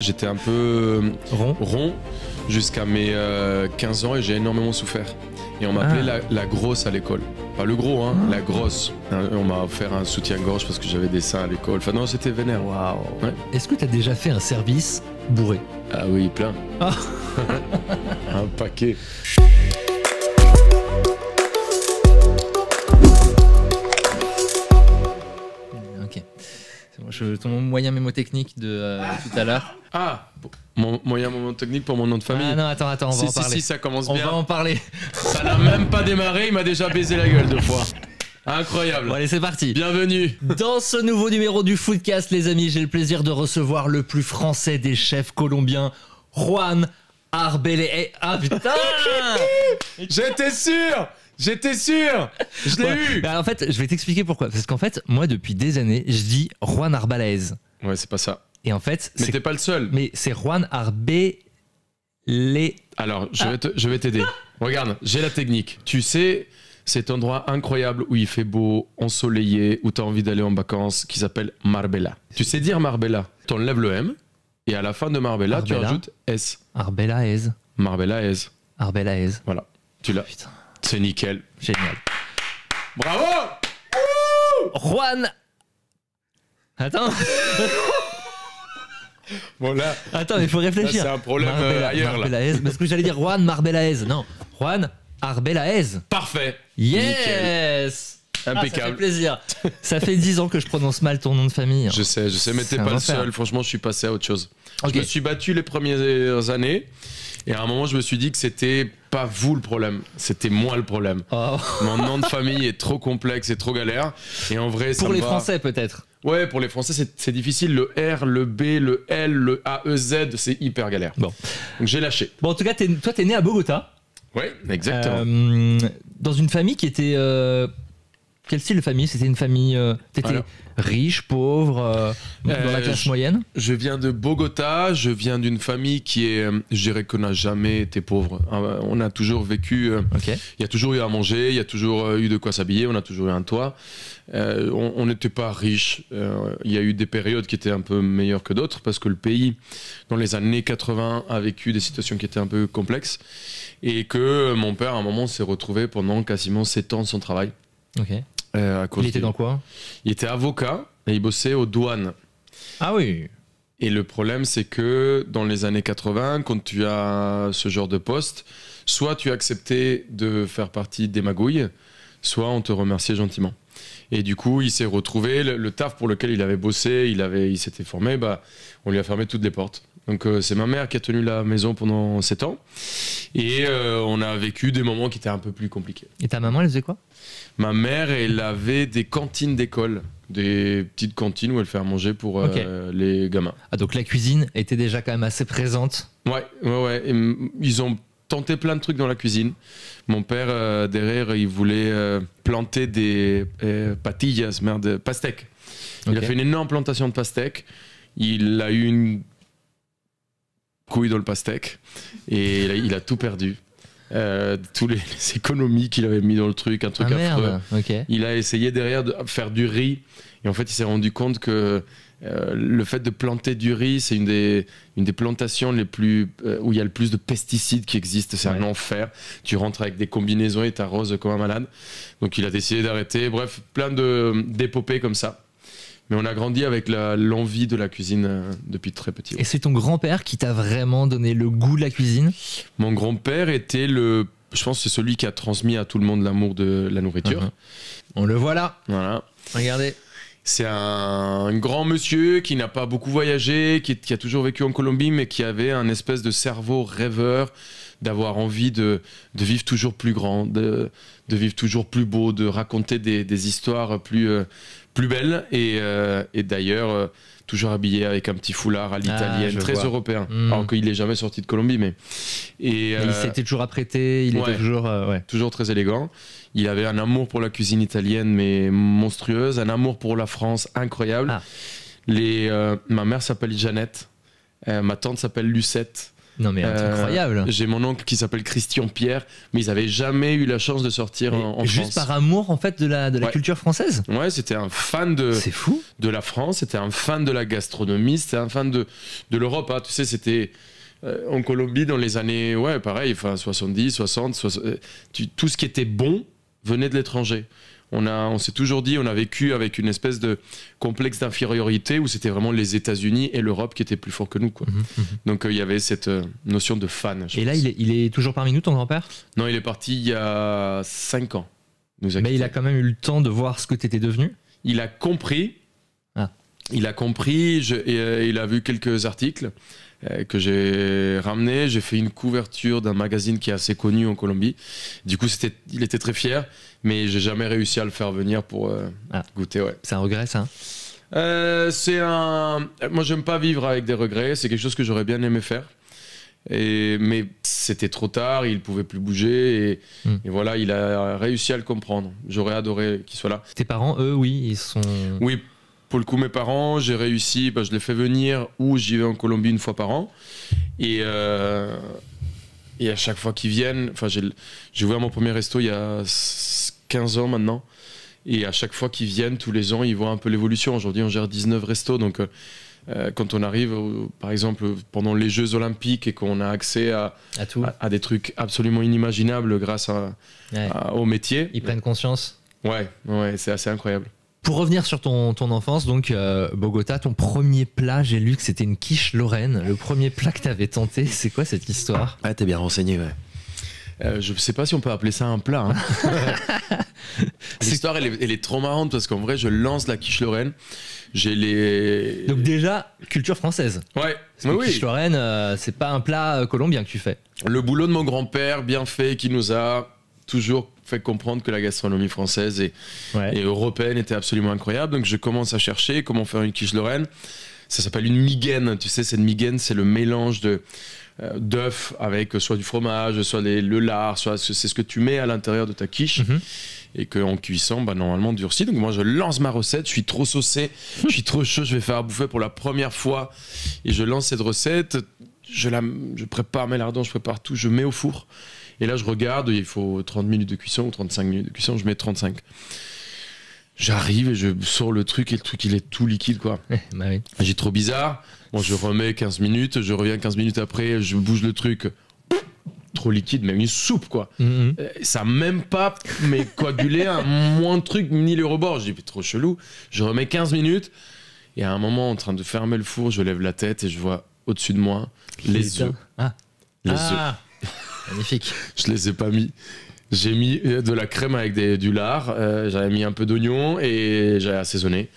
J'étais un peu rond jusqu'à mes 15 ans et j'ai énormément souffert. Et on m'appelait la grosse à l'école. Pas le gros, hein, la grosse. On m'a offert un soutien-gorge parce que j'avais des seins à l'école. Enfin non, c'était vénère. Waouh. Ouais. Est-ce que tu as déjà fait un service bourré? Ah oui, plein. Ah. Un paquet. Ok. Ton moyen mémotechnique de tout à l'heure. Ah, mon moyen moment technique pour mon nom de famille. Ah non, attends, on va en parler. Si, ça commence On bien. va en parler. Ça n'a même pas démarré, il m'a déjà baisé la gueule 2 fois. Incroyable. Bon allez, c'est parti. Bienvenue. Dans ce nouveau numéro du Foodcast, les amis, j'ai le plaisir de recevoir le plus français des chefs colombiens, Juan Arbelez. Ah putain. J'étais sûr. Je l'ai eu. Bah, en fait, je vais t'expliquer pourquoi. Parce qu'en fait, moi, depuis des années, je dis Juan Arbelez. Ouais, c'est pas ça. Et en fait, Mais t'es pas le seul. Mais c'est Juan Arbelez. Alors, je vais t'aider. Regarde, j'ai la technique. Tu sais, cet endroit incroyable où il fait beau, ensoleillé, où t'as envie d'aller en vacances, qui s'appelle Marbella. Tu sais dire Marbella. T'enlèves le M, et à la fin de Marbella, tu rajoutes S. Arbelaez. Marbella-aise. Arbelaez. Voilà, tu l'as. Putain, C'est nickel. génial. Bravo. Juan. Attends. Bon là, Attends, il faut réfléchir. c'est un problème ailleurs là. Marbelaez. Parce que j'allais dire Juan Marbelaez. Non, Juan Arbelaez. Parfait. Yes. Ça fait Impeccable. plaisir. Ça fait 10 ans que je prononce mal ton nom de famille. Je sais, mais t'es C'est un pas le enfer. seul. Franchement, je suis passé à autre chose. Ok. Je me suis battu les premières années. Et à un moment, je me suis dit que c'était pas vous le problème, c'était moi le problème. Oh. Mon nom de famille est trop complexe et trop galère. Et en vrai, ça Pour me les va. Français, peut-être. Ouais, pour les Français, c'est difficile. Le R, le B, le L, le A, E, Z, c'est hyper galère. Bon. Donc j'ai lâché. Bon, en tout cas, toi, t'es né à Bogota. Ouais, exactement. Dans une famille qui était. Quel style de famille? C'était une famille. T'étais Alors. riche, pauvre, dans la classe moyenne? Je viens de Bogota, je viens d'une famille qui est, je dirais qu'on n'a jamais été pauvre. On a toujours vécu, Ok. il y a toujours eu à manger, il y a toujours eu de quoi s'habiller, on a toujours eu un toit. On n'était pas riche. Il y a eu des périodes qui étaient un peu meilleures que d'autres parce que le pays, dans les années 80, a vécu des situations qui étaient un peu complexes et que mon père, à un moment, s'est retrouvé pendant quasiment 7 ans sans travail. Ok. À cause Il était dans quoi? Il était avocat et il bossait aux douanes. Ah oui. Et le problème, c'est que dans les années 80, quand tu as ce genre de poste, soit tu as accepté de faire partie des magouilles, soit on te remerciait gentiment. Et du coup, il s'est retrouvé, le taf pour lequel il avait bossé, il s'était formé, bah, on lui a fermé toutes les portes. Donc c'est ma mère qui a tenu la maison pendant 7 ans. Et on a vécu des moments qui étaient un peu plus compliqués. Et ta maman, elle faisait quoi? Ma mère, elle avait des cantines d'école, des petites cantines où elle fait à manger pour Ok. les gamins. Ah, donc la cuisine était déjà quand même assez présente. Ouais. Et, ils ont tenté plein de trucs dans la cuisine. Mon père, derrière, il voulait planter des patillas, pastèques. Il a Ok. fait une énorme plantation de pastèques. Il a eu une couille dans le pastèque et il a tout perdu. Tous les économies qu'il avait mis dans le truc, un truc Ah affreux. merde. Ok. Il a essayé derrière de faire du riz et en fait il s'est rendu compte que le fait de planter du riz, c'est une des plantations les plus où il y a le plus de pesticides qui existent. C'est un Ouais. enfer. Tu rentres avec des combinaisons et t'arroses comme un malade. Donc il a décidé d'arrêter. Bref, plein d'épopées comme ça. Mais on a grandi avec l'envie de la cuisine depuis très petit. Et c'est ton grand-père qui t'a vraiment donné le goût de la cuisine? Mon grand-père était je pense que c'est celui qui a transmis à tout le monde l'amour de la nourriture. Mhm. On le voit là. Voilà. Regardez. C'est un grand monsieur qui n'a pas beaucoup voyagé, qui a toujours vécu en Colombie, mais qui avait un espèce de cerveau rêveur, d'avoir envie de vivre toujours plus grand, de vivre toujours plus beau, de raconter des histoires plus belles. Et d'ailleurs, toujours habillé avec un petit foulard à l'italienne, je très vois. européen. Mm. Alors qu'il n'est jamais sorti de Colombie, mais... Mais il s'était toujours apprêté, il était ouais. toujours. Ouais. Toujours très élégant. Il avait un amour pour la cuisine italienne, mais monstrueuse. Un amour pour la France, incroyable. Ah. Ma mère s'appelle Jeannette. Ma tante s'appelle Lucette. Non mais incroyable. J'ai mon oncle qui s'appelle Christian Pierre, mais ils n'avaient jamais eu la chance de sortir en juste France. par amour en fait de la Ouais. culture française. Ouais, c'était un fan C'est fou. de la France, c'était un fan de la gastronomie, c'était un fan de l'Europe. Hein. Tu sais, c'était en Colombie dans les années, ouais, pareil, enfin 70, 60, tout ce qui était bon venait de l'étranger. On s'est toujours dit, on a vécu avec une espèce de complexe d'infériorité où c'était vraiment les États-Unis et l'Europe qui étaient plus forts que nous, quoi. Donc il y avait cette notion de fan. Et là, il est toujours parmi nous, ton grand-père? Non, il est parti il y a 5 ans. Mais il a quand même eu le temps de voir ce que tu étais devenu. Il a compris. Ah. Il a compris. Et il a vu quelques articles que j'ai ramenés. J'ai fait une couverture d'un magazine qui est assez connu en Colombie. Du coup, il était très fier, mais j'ai jamais réussi à le faire venir pour goûter. Ouais. C'est un regret, ça? Moi, j'aime pas vivre avec des regrets. C'est quelque chose que j'aurais bien aimé faire. Mais c'était trop tard, il pouvait plus bouger et voilà, il a réussi à le comprendre. J'aurais adoré qu'il soit là. Tes parents, eux, oui, ils sont... Oui, pour le coup, mes parents, j'ai réussi, je les fais venir ou j'y vais en Colombie une fois par an. Et à chaque fois qu'ils viennent, j'ai ouvert mon premier resto il y a 15 ans maintenant. Et à chaque fois qu'ils viennent, tous les ans, ils voient un peu l'évolution. Aujourd'hui, on gère 19 restos, donc... quand on arrive, par exemple, pendant les Jeux Olympiques et qu'on a accès à des trucs absolument inimaginables grâce au métier. Ils prennent conscience. Ouais, c'est assez incroyable. Pour revenir sur ton enfance, donc Bogota, ton premier plat, j'ai lu que c'était une quiche lorraine. Le premier plat que tu avais tenté, c'est quoi cette histoire? Ah, t'es bien renseigné, ouais. Je sais pas si on peut appeler ça un plat. Hein. L'histoire, elle est trop marrante parce qu'en vrai, je lance la quiche lorraine. Donc déjà, culture française. Ouais. Parce que quiche lorraine, c'est pas un plat colombien que tu fais. Le boulot de mon grand-père, bien fait, qui nous a toujours fait comprendre que la gastronomie française et européenne était absolument incroyable. Donc je commence à chercher comment faire une quiche lorraine. Ça s'appelle une migaine. Tu sais, cette migaine, c'est le mélange d'œufs avec soit du fromage, soit le lard, soit c'est ce que tu mets à l'intérieur de ta quiche. Et qu'en cuisson, normalement durci. Donc moi, je lance ma recette, je suis trop saucé, je suis trop chaud, je vais faire à bouffer pour la première fois. Et je lance cette recette, je prépare mes lardons, je prépare tout, je mets au four. Et là, je regarde, il faut 30 minutes de cuisson ou 35 minutes de cuisson, je mets 35. J'arrive et je sors le truc et le truc, il est tout liquide, quoi. Bah oui. J'ai trop bizarre. Bon, je remets 15 minutes, je reviens 15 minutes après, je bouge le truc. Trop liquide, même une soupe, quoi. Ça a même pas coagulé un moins de truc ni le rebord. Je dis, trop chelou. Je remets 15 minutes et à un moment, en train de fermer le four, je lève la tête et je vois au-dessus de moi les œufs. Les œufs. Magnifique. Je les ai pas mis. J'ai mis de la crème avec du lard, j'avais mis un peu d'oignon et j'avais assaisonné.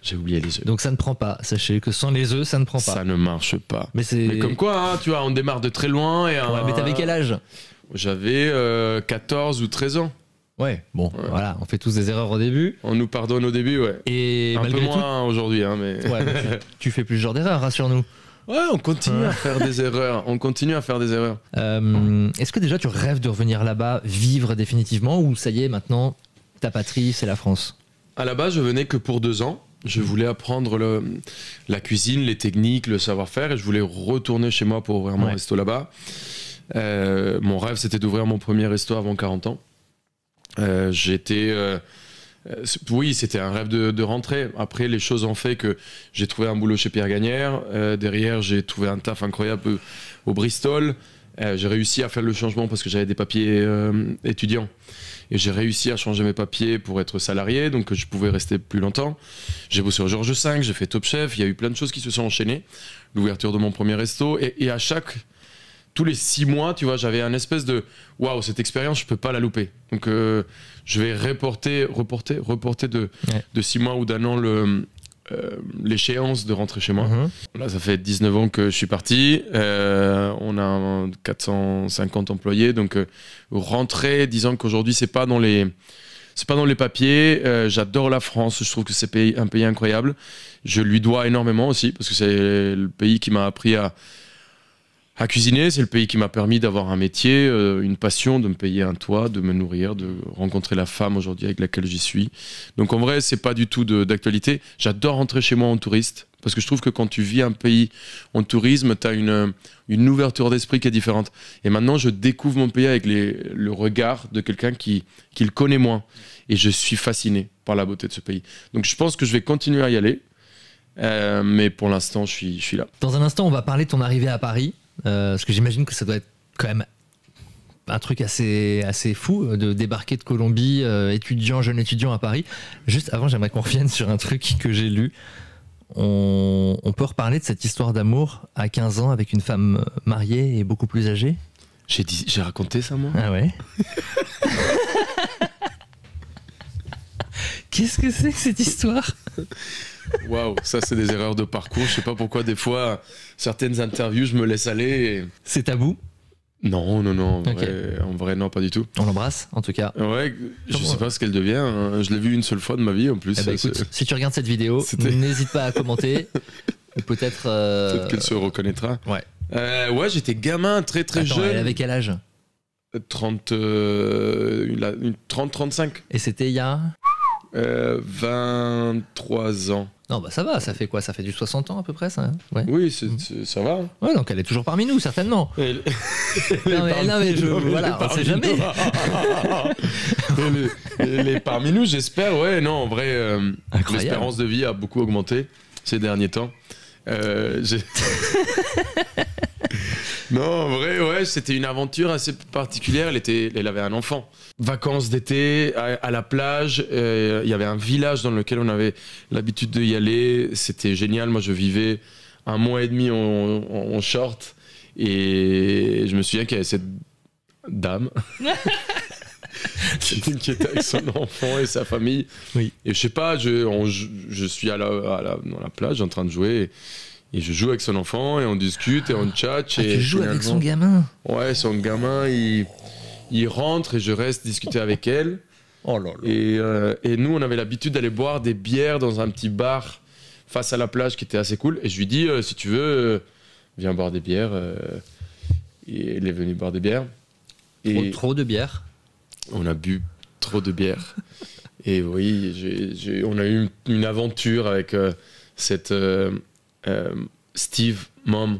J'ai oublié les œufs. Donc ça ne prend pas. Sachez que sans les œufs, ça ne prend pas. Ça ne marche pas. Mais comme quoi, hein, tu vois, on démarre de très loin. Mais t'avais quel âge? J'avais 14 ou 13 ans. Ouais, bon, voilà, on fait tous des erreurs au début. On nous pardonne au début, ouais. Et un peu moins aujourd'hui, hein, mais... Ouais, tu fais plus ce genre d'erreurs, rassure-nous. Ouais, on continue à faire des erreurs. On continue à faire des erreurs. Est-ce que déjà tu rêves de revenir là-bas, vivre définitivement, ou ça y est, maintenant, ta patrie, c'est la France? À la base, je venais que pour 2 ans. Je voulais apprendre la cuisine, les techniques, le savoir-faire, et je voulais retourner chez moi pour ouvrir mon resto là-bas. Mon rêve, c'était d'ouvrir mon premier resto avant 40 ans. Oui, c'était un rêve de rentrer. Après, les choses ont fait que j'ai trouvé un boulot chez Pierre Gagnère. Derrière, j'ai trouvé un taf incroyable au Bristol. J'ai réussi à faire le changement parce que j'avais des papiers étudiants. Et j'ai réussi à changer mes papiers pour être salarié, donc je pouvais rester plus longtemps. J'ai bossé au Georges V, j'ai fait Top Chef. Il y a eu plein de choses qui se sont enchaînées. L'ouverture de mon premier resto. Et à tous les 6 mois, tu vois, j'avais un espèce de waouh, cette expérience, je peux pas la louper. Donc, je vais reporter de 6 mois ou d'1 an l'échéance de rentrer chez moi. Là, ça fait 19 ans que je suis parti. On a 450 employés, donc rentrer, disant qu'aujourd'hui, c'est pas dans les papiers. J'adore la France, je trouve que c'est un pays incroyable. Je lui dois énormément aussi, parce que c'est le pays qui m'a appris à cuisiner. C'est le pays qui m'a permis d'avoir un métier, une passion, de me payer un toit, de me nourrir, de rencontrer la femme aujourd'hui avec laquelle j'y suis. Donc en vrai, c'est pas du tout d'actualité. J'adore rentrer chez moi en touriste parce que je trouve que quand tu vis un pays en tourisme, tu as une ouverture d'esprit qui est différente. Et maintenant, je découvre mon pays avec le regard de quelqu'un qui le connaît moins. Et je suis fasciné par la beauté de ce pays. Donc je pense que je vais continuer à y aller. Mais pour l'instant, je suis là. Dans un instant, on va parler de ton arrivée à Paris. Parce que j'imagine que ça doit être quand même un truc assez fou de débarquer de Colombie, jeune étudiant à Paris. Juste avant, j'aimerais qu'on revienne sur un truc que j'ai lu. On peut reparler de cette histoire d'amour à 15 ans avec une femme mariée et beaucoup plus âgée? J'ai raconté ça, moi? Ah ouais. Qu'est-ce que c'est que cette histoire? Waouh, ça c'est des erreurs de parcours. Je sais pas pourquoi des fois, certaines interviews, je me laisse aller. Et... C'est tabou? Non. En vrai, non, pas du tout. On l'embrasse, en tout cas. Ouais, je sais pas ce qu'elle devient. Hein. Je l'ai vue une seule fois de ma vie, en plus. Eh ben, écoute, si tu regardes cette vidéo, n'hésite pas à commenter. Ou peut-être... Peut-être qu'elle se reconnaîtra. Ouais. Ouais, j'étais gamin, très jeune. Elle avait quel âge? 30-35. Et c'était il y a 23 ans. Non, bah ça va, ça fait quoi? Ça fait du 60 ans à peu près, ça? Ouais. Oui, ça va. Ouais, donc elle est toujours parmi nous, certainement. Elle... non, mais voilà, on sait jamais. Elle est parmi nous, j'espère. Ouais, non, en vrai, l'espérance de vie a beaucoup augmenté ces derniers temps. Non, en vrai, ouais, c'était une aventure assez particulière. Elle avait un enfant. Vacances d'été à la plage. Il y avait un village dans lequel on avait l'habitude d'y aller. C'était génial. Moi, je vivais 1 mois et demi en short. Et je me souviens qu'il y avait cette dame qui était avec son enfant et sa famille. Oui. Et je sais pas, je suis dans la plage en train de jouer. Et je joue avec son enfant et on discute et on tchatche. Tu joues avec son gamin? Ouais, son gamin, il rentre et je reste discuter avec elle. Oh là là. Et nous, on avait l'habitude d'aller boire des bières dans un petit bar face à la plage qui était assez cool. Et je lui dis, si tu veux, viens boire des bières. Et elle est venue boire des bières. Et Trop de bière? On a bu trop de bière. Et oui, on a eu une aventure avec cette... Steve Mom.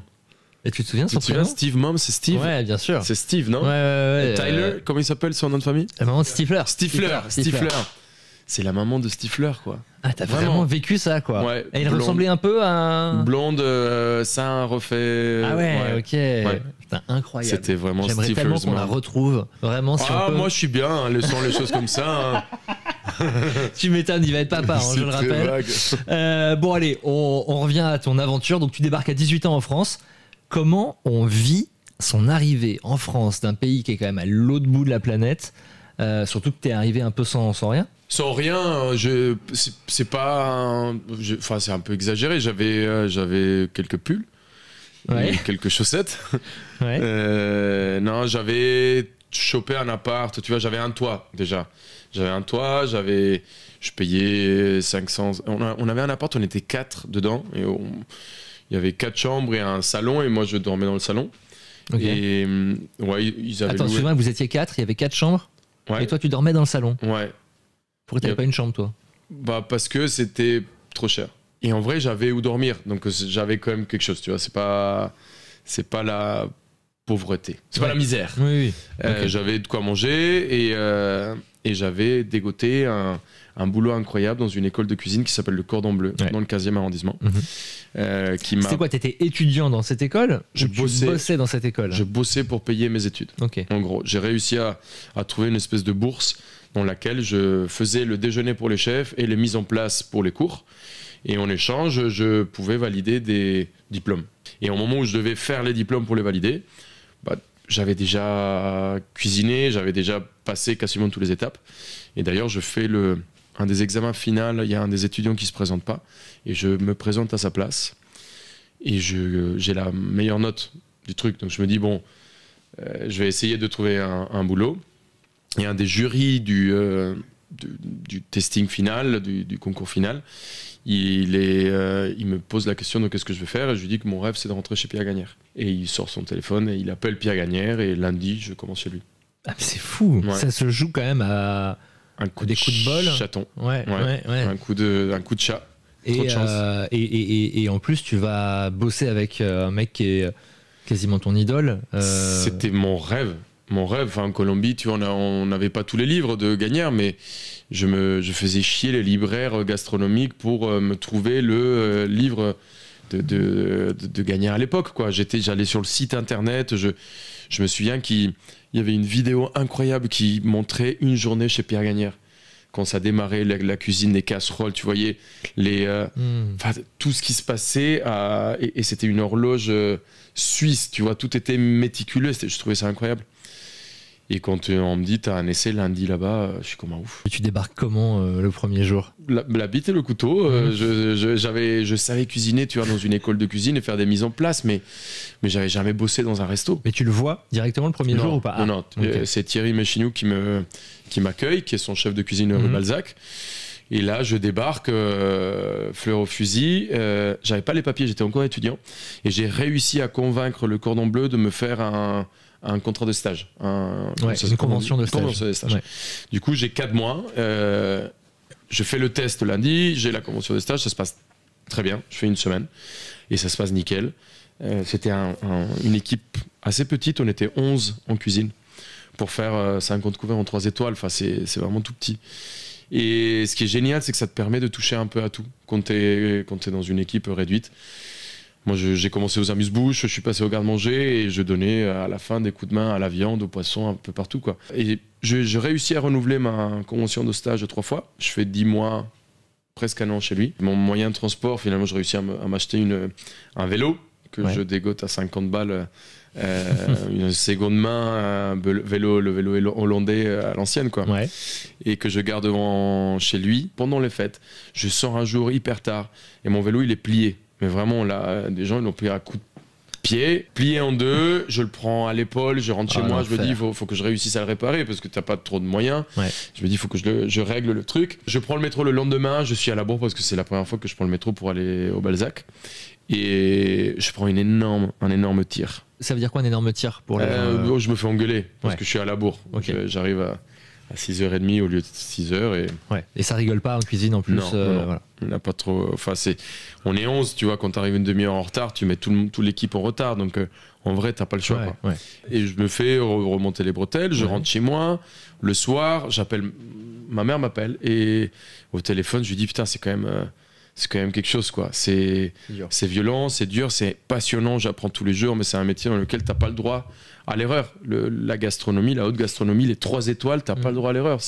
Et tu te souviens son prénom? Steve Mom, c'est Steve? Ouais, bien sûr. C'est Steve, non? Ouais. Tyler, comment il s'appelle son nom de famille? La maman de Stifler. Stifler. C'est la maman de Stifler, quoi. Ah, t'as vraiment vécu ça, quoi. Ouais. Et il ressemblait un peu à... Blonde, sein refait... Ah ouais. Ok. Ouais. Putain, incroyable. C'était vraiment Stifler's J'aimerais tellement qu'on la retrouve. Vraiment, si on peut... moi je suis bien, hein, laissons les choses comme ça. Hein. Tu m'étonnes, il va être papa, je le rappelle. Bon allez, on revient à ton aventure. Donc tu débarques à 18 ans en France. Comment on vit son arrivée en France, d'un pays qui est quand même à l'autre bout de la planète, surtout que tu es arrivé un peu sans rien? Sans rien, c'est pas... Enfin, c'est un peu exagéré. J'avais quelques pulls, quelques chaussettes. Ouais. Non, j'avais chopé un appart, tu vois, j'avais un toit déjà. Je payais 500... On avait un appart, on était 4 dedans. Et il y avait 4 chambres et un salon, et moi je dormais dans le salon. Okay. Et ouais, ils avaient... Attends, excuse-moi, vous étiez 4, il y avait 4 chambres, et toi tu dormais dans le salon? Ouais. Pourquoi t'avais pas une chambre, toi? Bah parce que c'était trop cher. Et en vrai, j'avais où dormir, donc j'avais quand même quelque chose, tu vois. C'est pas la pauvreté, c'est pas la misère. Oui. Okay. J'avais de quoi manger et j'avais dégoté un boulot incroyable dans une école de cuisine qui s'appelle le Cordon Bleu, dans le 15e arrondissement. C'était quoi, t'étais étudiant dans cette école? Tu bossais dans cette école? Je bossais pour payer mes études. Okay. En gros, j'ai réussi à trouver une espèce de bourse dans laquelle je faisais le déjeuner pour les chefs et les mises en place pour les cours. Et en échange, je pouvais valider des diplômes. Et au moment où je devais faire les diplômes pour les valider, j'avais déjà cuisiné, j'avais déjà passé quasiment toutes les étapes. Et d'ailleurs, je fais un des examens finaux, il y a un des étudiants qui ne se présente pas, et je me présente à sa place. Et j'ai la meilleure note du truc. Donc je me dis, bon, je vais essayer de trouver un boulot. Et un des jurys du testing final, du concours final, il me pose la question de qu'est-ce que je vais faire et je lui dis que mon rêve c'est de rentrer chez Pierre Gagnère. Et il sort son téléphone et il appelle Pierre Gagnère et lundi je commence chez lui. Ah, mais c'est fou, Ouais. ça se joue quand même à des coups de bol. Chaton. Ouais. Un coup de chat. Trop de chance. Et en plus, tu vas bosser avec un mec qui est quasiment ton idole. C'était mon rêve. Mon rêve, enfin, en Colombie, tu vois, on n'avait pas tous les livres de Gagnère, mais je faisais chier les libraires gastronomiques pour me trouver le livre de Gagnère à l'époque, quoi. J'allais sur le site internet, je me souviens qu'il y avait une vidéo incroyable qui montrait une journée chez Pierre Gagnère. Quand ça démarrait, la cuisine, les casseroles, tu voyais tout ce qui se passait, et c'était une horloge suisse, tu vois, tout était méticuleux, je trouvais ça incroyable. Et quand on me dit t'as un essai lundi là-bas, je suis comme un ouf. Et tu débarques comment le premier jour? La bite et le couteau. Je savais cuisiner, tu vois, dans une école de cuisine et faire des mises en place, mais j'avais jamais bossé dans un resto. Mais tu le vois directement le premier jour ou pas? Non, okay. C'est Thierry Méchinou qui m'accueille, qui est son chef de cuisine rue Balzac. Et là, je débarque, fleur au fusil. J'avais pas les papiers, j'étais encore étudiant. Et j'ai réussi à convaincre le Cordon Bleu de me faire un contrat de stage. Une convention de stage. Ouais. Du coup, j'ai 4 mois. Je fais le test lundi, j'ai la convention de stage, ça se passe très bien. Je fais une semaine et ça se passe nickel. C'était une équipe assez petite, on était 11 en cuisine pour faire 50 couverts en 3 étoiles. Enfin, c'est vraiment tout petit. Et ce qui est génial, c'est que ça te permet de toucher un peu à tout quand t'es dans une équipe réduite. Moi, j'ai commencé aux amuse-bouches, je suis passé au garde-manger et je donnais à la fin des coups de main à la viande, au poisson, un peu partout, quoi. Et j'ai réussi à renouveler ma convention de stage 3 fois. Je fais 10 mois, presque un an chez lui. Mon moyen de transport, finalement, j'ai réussi à m'acheter un vélo que je dégote à 50 balles. Une seconde main, le vélo hollandais à l'ancienne, quoi. Ouais. Et que je garde chez lui pendant les fêtes. Je sors un jour hyper tard et mon vélo, il est plié. Mais vraiment, là, des gens, ils l'ont pris à coup de pied, plié en deux, je le prends à l'épaule, je rentre chez moi, je me dis, il faut que je réussisse à le réparer parce que t'as pas trop de moyens. Ouais. Je me dis, il faut que je règle le truc. Je prends le métro le lendemain, je suis à la bourre parce que c'est la première fois que je prends le métro pour aller au Balzac. Et je prends un énorme tir. Ça veut dire quoi un énorme tir pour je me fais engueuler parce que je suis à la bourre. Okay. J'arrive à 6h30 au lieu de 6h. Et ça rigole pas en cuisine en plus. Non. Voilà. On n'a pas trop. Enfin, on est 11, tu vois, quand tu arrives une demi-heure en retard, tu mets toute l'équipe en retard. Donc, en vrai, t'as pas le choix. Quoi. Ouais. Et je me fais remonter les bretelles, je rentre chez moi. Le soir, ma mère m'appelle et au téléphone, je lui dis putain, c'est quand même quelque chose, quoi. C'est violent, c'est dur, c'est passionnant. J'apprends tous les jours, mais c'est un métier dans lequel t'as pas le droit à l'erreur. La gastronomie, la haute gastronomie, les 3 étoiles, t'as pas le droit à l'erreur.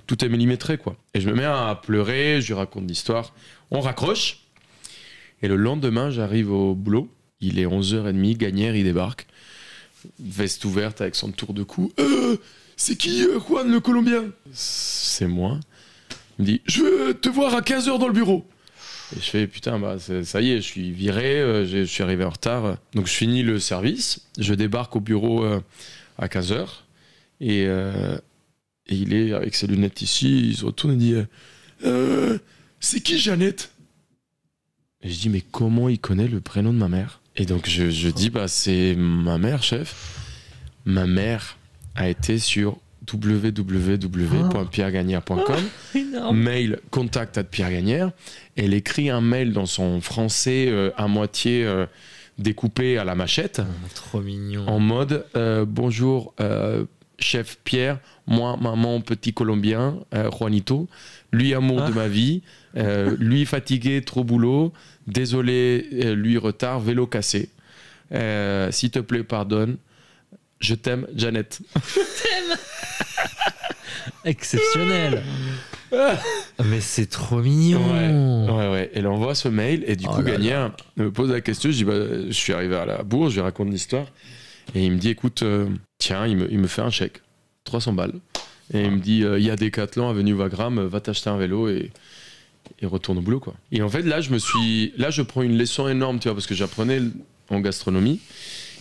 Tout est millimétré, quoi. Et je me mets à pleurer, je lui raconte l'histoire. On raccroche. Et le lendemain, j'arrive au boulot. Il est 11h30, Gagnère, il débarque. Veste ouverte avec son tour de cou. C'est qui, Juan, le Colombien? C'est moi. Il me dit, je veux te voir à 15h dans le bureau. Et je fais, putain, ça y est, je suis viré, je suis arrivé en retard. Donc je finis le service, je débarque au bureau à 15h. Et il est avec ses lunettes ici, il se retourne et dit, c'est qui Jeannette? Et je dis, mais comment il connaît le prénom de ma mère? Et donc je dis, c'est ma mère, chef. Ma mère a été sur www.pierregagnère.com, mail contact@pierregagnère. Elle écrit un mail dans son français à moitié découpé à la machette. Trop mignon. En mode bonjour chef Pierre, moi maman petit Colombien Juanito, lui amour de ma vie, lui fatigué trop boulot, désolé lui retard, vélo cassé, s'il te plaît pardonne. Je t'aime, Jeannette. Je t'aime. Exceptionnel. Mais c'est trop mignon. Ouais. Elle envoie ce mail et du coup, Gagnère me pose la question. Je dis, je suis arrivé à la bourse, je lui raconte l'histoire. Et il me dit, écoute, tiens, il me fait un chèque, 300 balles. Et il me dit, il y a Decathlon, avenue Wagram, va t'acheter un vélo et retourne au boulot, quoi. Et en fait, là, je prends une leçon énorme, tu vois, parce que j'apprenais en gastronomie.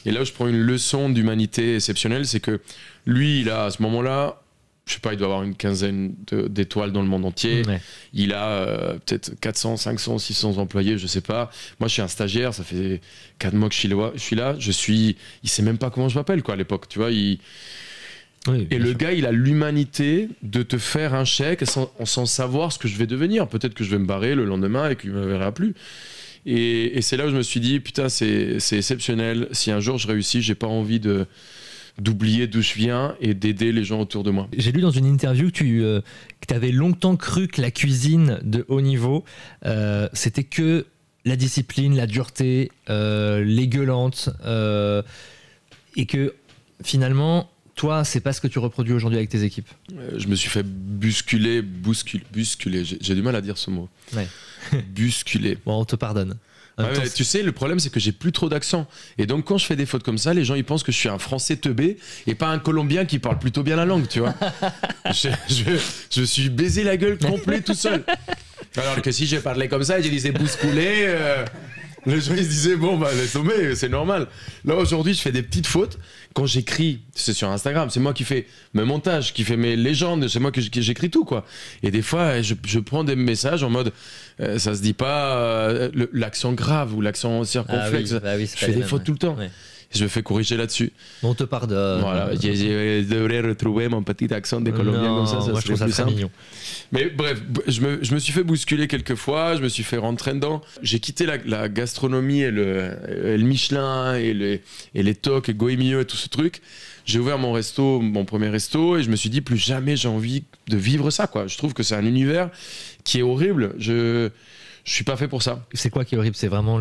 Et là où je prends une leçon d'humanité exceptionnelle, c'est que lui, il a à ce moment-là je sais pas, il doit avoir une quinzaine d'étoiles dans le monde entier. Ouais. Il a peut-être 400, 500, 600 employés, je sais pas. Moi, je suis un stagiaire, ça fait 4 mois que je suis là. Il sait même pas comment je m'appelle, quoi, à l'époque. Tu vois, Oui, et le gars, il a l'humanité de te faire un chèque sans savoir ce que je vais devenir. Peut-être que je vais me barrer le lendemain et qu'il ne me verra plus. Et c'est là où je me suis dit, putain, c'est exceptionnel. Si un jour je réussis, j'ai pas envie d'oublier d'où je viens et d'aider les gens autour de moi. J'ai lu dans une interview que tu avais longtemps cru que la cuisine de haut niveau, c'était que la discipline, la dureté, les gueulantes, et que finalement, toi, c'est pas ce que tu reproduis aujourd'hui avec tes équipes. Je me suis fait bousculer. J'ai du mal à dire ce mot. Ouais. Bousculer. Bon, on te pardonne. En même temps, Tu sais, le problème, c'est que j'ai plus trop d'accent. Et donc, quand je fais des fautes comme ça, les gens, ils pensent que je suis un Français teubé et pas un Colombien qui parle plutôt bien la langue, tu vois. Je suis baisé la gueule complet tout seul. Alors que si j'ai parlé comme ça et j'ai dit c'est bousculé, les gens, ils se disaient, bon, bah, laisse tomber, c'est normal. Là, aujourd'hui, je fais des petites fautes. Quand j'écris, c'est sur Instagram, c'est moi qui fais mes montages, qui fais mes légendes, c'est moi qui j'écris tout, quoi. Et des fois, je prends des messages en mode, ça se dit pas l'accent grave ou l'accent circonflexe. Oui, je fais des fautes tout le temps. Ouais. Je me fais corriger là-dessus. On te pardonne. Voilà, je devrais retrouver mon petit accent des Colombiens comme ça moi, je trouve ça plus très simple. mignon. Mais bref, je me suis fait bousculer quelques fois, je me suis fait rentrer dedans. J'ai quitté la gastronomie et le Michelin et les tocs et Goemio et tout ce truc. J'ai ouvert mon premier resto et je me suis dit plus jamais j'ai envie de vivre ça, quoi. Je trouve que c'est un univers qui est horrible. Je suis pas fait pour ça. C'est quoi qui est horrible? C'est vraiment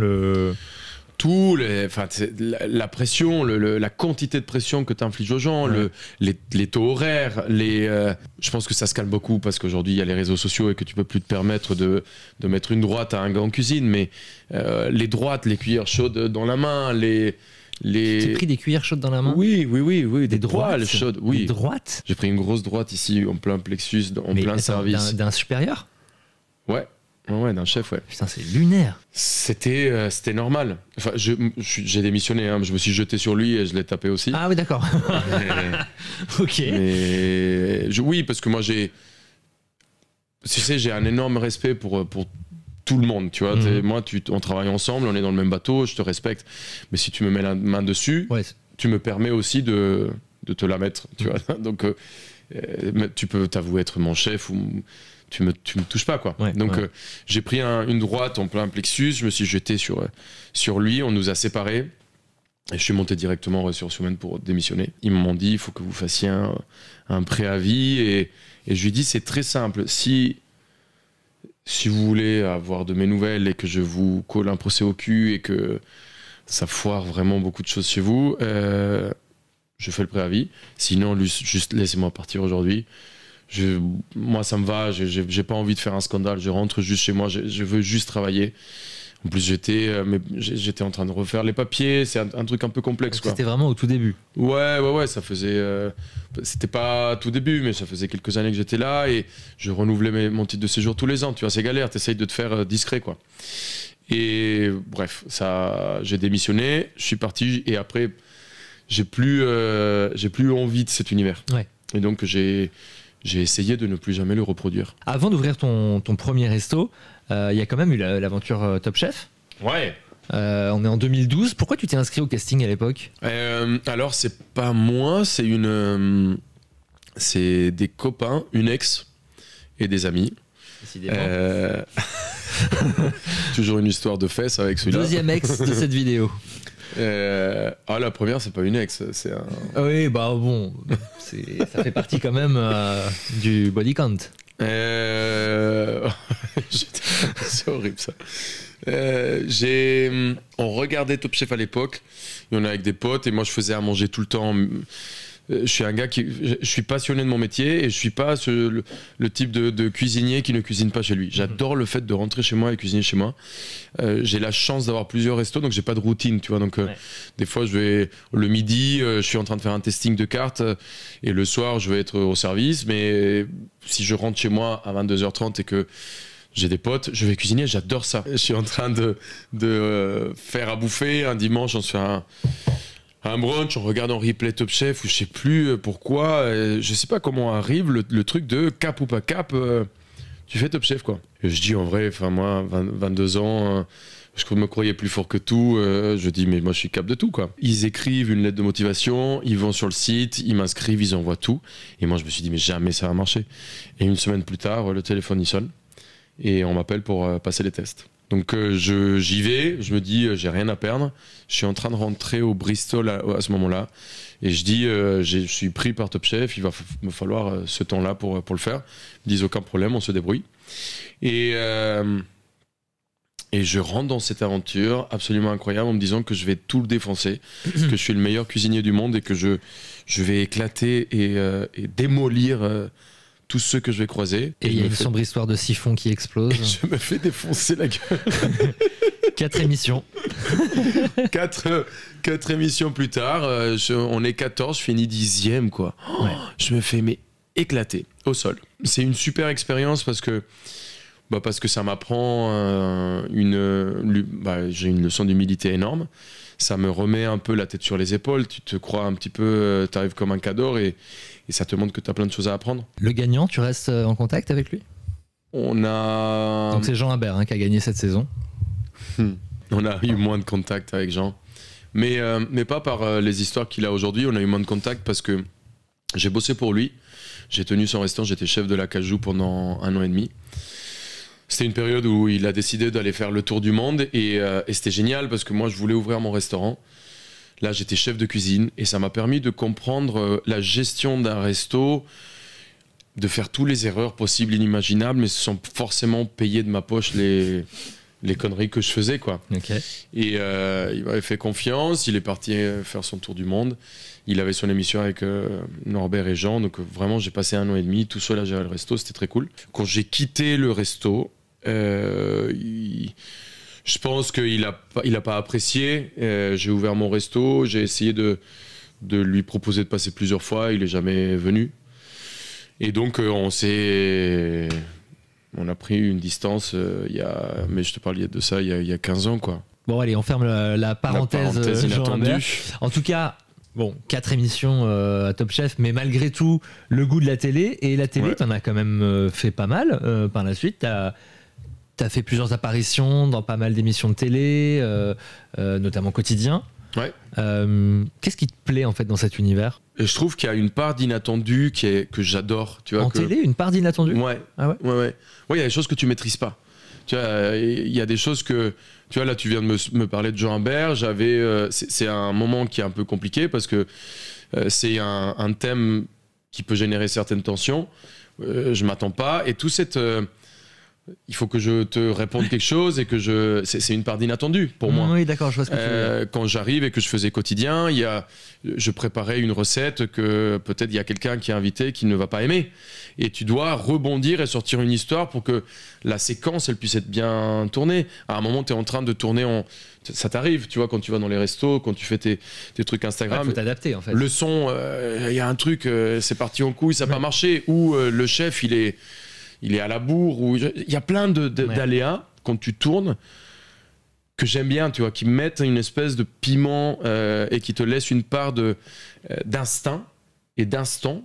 la pression, la quantité de pression que tu infliges aux gens, Ouais. les taux horaires, je pense que ça se calme beaucoup parce qu'aujourd'hui il y a les réseaux sociaux et que tu peux plus te permettre de mettre une droite à un gars en cuisine, mais les droites, les cuillères chaudes dans la main, T'as pris des cuillères chaudes dans la main? Oui, des droites toiles chaudes, oui. Des droites? J'ai pris une grosse droite ici en plein plexus, Mais plein attends, service. D'un supérieur? Ouais, d'un chef, ouais. Putain, c'est lunaire. C'était normal. Enfin, j'ai démissionné, hein, je me suis jeté sur lui et je l'ai tapé aussi. Ah oui, d'accord. Ok. Oui, parce que moi tu sais, j'ai un énorme respect pour tout le monde, tu vois. Moi, on travaille ensemble, on est dans le même bateau, je te respecte. Mais si tu me mets la main dessus, Ouais. tu me permets aussi de te la mettre, tu vois. Donc, tu peux t'avouer être mon chef ou tu me touches pas, quoi. Ouais, Donc, ouais. j'ai pris une droite en plein plexus, je me suis jeté sur lui, on nous a séparés. Et je suis monté directement aux ressources humaines pour démissionner. Ils m'ont dit, il faut que vous fassiez un préavis. Et je lui ai dit, c'est très simple. Si vous voulez avoir de mes nouvelles et que je vous colle un procès au cul et que ça foire vraiment beaucoup de choses chez vous, je fais le préavis. Sinon, juste laissez-moi partir aujourd'hui. Moi, ça me va. J'ai pas envie de faire un scandale. Je rentre juste chez moi. Je veux juste travailler. En plus, j'étais en train de refaire les papiers. C'est un truc un peu complexe, quoi. C'était vraiment au tout début. Ouais. Ça faisait. C'était pas tout début, mais ça faisait quelques années que j'étais là et je renouvelais mon titre de séjour tous les ans. Tu vois, c'est galère. T'essayes de te faire discret, quoi. Et bref, j'ai démissionné. Je suis parti et après, j'ai plus envie de cet univers. Ouais. Et donc, j'ai essayé de ne plus jamais le reproduire. Avant d'ouvrir ton premier resto, il y a quand même eu l'aventure Top Chef. Ouais. On est en 2012. Pourquoi tu t'es inscrit au casting à l'époque? Alors, c'est pas moi, c'est des copains, une ex et des amis. Décidément. Toujours une histoire de fesses avec celui-là. Deuxième ex de cette vidéo. La première, c'est pas une ex, c'est un. Oui, bah bon, ça fait partie quand même du body count. C'est horrible ça. On regardait Top Chef à l'époque, et on est avec des potes, et moi je faisais à manger tout le temps. Je suis un gars je suis passionné de mon métier et je suis pas le type de cuisinier qui ne cuisine pas chez lui. J'adore le fait de rentrer chez moi et cuisiner chez moi. J'ai la chance d'avoir plusieurs restos, donc j'ai pas de routine, tu vois. Donc des fois je vais le midi, je suis en train de faire un testing de cartes et le soir je vais être au service. Mais si je rentre chez moi à 22h30 et que j'ai des potes, je vais cuisiner, j'adore ça. Je suis en train de faire à bouffer un dimanche, on se fait un brunch, on regarde en replay Top Chef, ou je sais plus pourquoi, je sais pas comment arrive le truc de cap ou pas cap, tu fais Top Chef, quoi. Et je dis, en vrai, enfin, moi, 22 ans, je me croyais plus fort que tout, je dis, mais moi, je suis cap de tout, quoi. Ils écrivent une lettre de motivation, ils vont sur le site, ils m'inscrivent, ils envoient tout. Et moi, je me suis dit, mais jamais ça va marcher. Et une semaine plus tard, le téléphone, il sonne, et on m'appelle pour passer les tests. Donc j'y vais, je me dis j'ai rien à perdre. Je suis en train de rentrer au Bristol à ce moment-là et je dis je suis pris par Top Chef, il va me falloir ce temps-là pour le faire. Ils me disent aucun problème, on se débrouille. Et je rentre dans cette aventure absolument incroyable en me disant que je vais tout le défoncer, que je suis le meilleur cuisinier du monde et que je vais éclater et démolir tous ceux que je vais croiser. Et il y a une sombre histoire de siphon qui explose. Je me fais défoncer la gueule. 4 émissions. 4 émissions plus tard, on est 14, je finis 10e, quoi. Ouais. Je me fais éclater au sol. C'est une super expérience parce que ça m'apprend j'ai une leçon d'humilité énorme. Ça me remet un peu la tête sur les épaules. Tu te crois un petit peu, tu arrives comme un cador et ça te montre que tu as plein de choses à apprendre. Le gagnant, tu restes en contact avec lui? Donc c'est Jean Habert qui a gagné cette saison. On a eu moins de contact avec Jean. Mais pas par les histoires qu'il a aujourd'hui. On a eu moins de contact parce que j'ai bossé pour lui. J'ai tenu son restaurant, j'étais chef de la Cajou pendant 1 an et demi. C'était une période où il a décidé d'aller faire le tour du monde et c'était génial parce que moi je voulais ouvrir mon restaurant. Là j'étais chef de cuisine et ça m'a permis de comprendre la gestion d'un resto, de faire toutes les erreurs possibles, inimaginables, mais sans forcément payer de ma poche les conneries que je faisais, quoi. Okay. Et il m'avait fait confiance, il est parti faire son tour du monde. Il avait son émission avec Norbert et Jean, donc vraiment j'ai passé 1 an et demi tout seul à gérer le resto, c'était très cool. Quand j'ai quitté le resto, je pense qu'il a pas apprécié. J'ai ouvert mon resto, j'ai essayé de lui proposer de passer plusieurs fois, il est jamais venu. Et donc on a pris une distance mais je te parlais de ça il y a 15 ans, quoi. Bon allez, on ferme la parenthèse inattendue. En tout cas, bon, 4 émissions à Top Chef, mais malgré tout, le goût de la télé. Et la télé, t'en as quand même fait pas mal par la suite. T'as fait plusieurs apparitions dans pas mal d'émissions de télé, notamment Quotidien. Ouais. Qu'est-ce qui te plaît en fait dans cet univers? Et je trouve qu'il y a une part d'inattendu que j'adore. Tu vois, télé, une part d'inattendu? Ouais. Ah ouais? Ouais, il y a des choses que tu maîtrises pas. Tu vois, il y a des choses que... Tu vois, là, tu viens de me parler de Jean Habert. C'est un moment qui est un peu compliqué parce que c'est un thème qui peut générer certaines tensions. Je m'attends pas. Et tout cette... il faut que je te réponde quelque chose et que c'est une part d'inattendu pour moi. Oui, d'accord, je vois ce que tu veux dire. Quand j'arrive et que je faisais Quotidien, je préparais une recette que peut-être il y a quelqu'un qui est invité qui ne va pas aimer. Et tu dois rebondir et sortir une histoire pour que la séquence, elle puisse être bien tournée. À un moment, tu es en train de tourner ça t'arrive, tu vois, quand tu vas dans les restos, quand tu fais tes trucs Instagram. Il faut t'adapter, en fait. Le son, il y a un truc, c'est parti en couille, ça n'a pas marché. Ou le chef, il est à la bourre. Il y a plein d'aléas quand tu tournes que j'aime bien, tu vois, qui mettent une espèce de piment et qui te laissent une part d'instinct et d'instant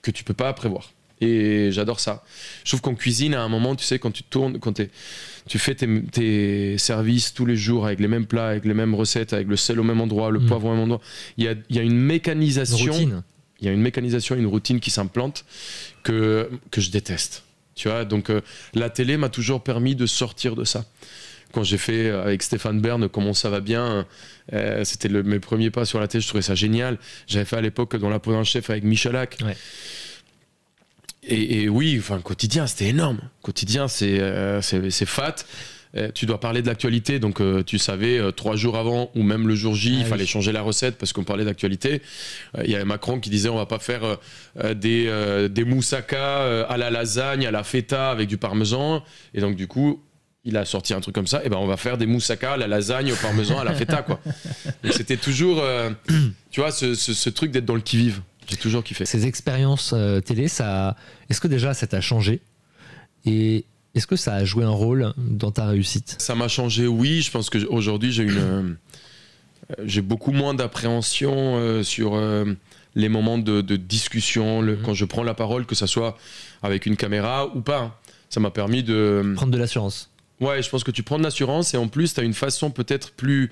que tu peux pas prévoir. Et j'adore ça. Je trouve qu'en cuisine, à un moment, tu sais, quand tu tournes, quand tu fais tes services tous les jours avec les mêmes plats, avec les mêmes recettes, avec le sel au même endroit, le poivre au même endroit, il y a une mécanisation. Une routine. Il y a une mécanisation, une routine qui s'implante que je déteste. Tu vois, donc la télé m'a toujours permis de sortir de ça. Quand j'ai fait avec Stéphane Bern Comment ça va bien, c'était mes premiers pas sur la télé, je trouvais ça génial. J'avais fait à l'époque Dans la peau d'un chef avec Michalak. Ouais. Et oui, enfin, Quotidien, c'était énorme. Quotidien, c'est fat. Tu dois parler de l'actualité, donc tu savais 3 jours avant ou même le jour J, il fallait changer la recette parce qu'on parlait d'actualité. Il y avait Macron qui disait on va pas faire des moussaka à la lasagne, à la feta avec du parmesan. Et donc du coup, il a sorti un truc comme ça. Et ben on va faire des moussaka à la lasagne, au parmesan, à la feta, quoi. Donc c'était toujours, tu vois, ce truc d'être dans le qui-vive. J'ai toujours kiffé. Ces expériences télé, est-ce que déjà ça t'a changé? Et est-ce que ça a joué un rôle dans ta réussite? Ça m'a changé, oui. Je pense qu'aujourd'hui, j'ai j'ai beaucoup moins d'appréhension sur les moments de discussion, quand je prends la parole, que ça soit avec une caméra ou pas. Ça m'a permis de... Prendre de l'assurance. Ouais, je pense que tu prends de l'assurance et en plus, tu as une façon peut-être plus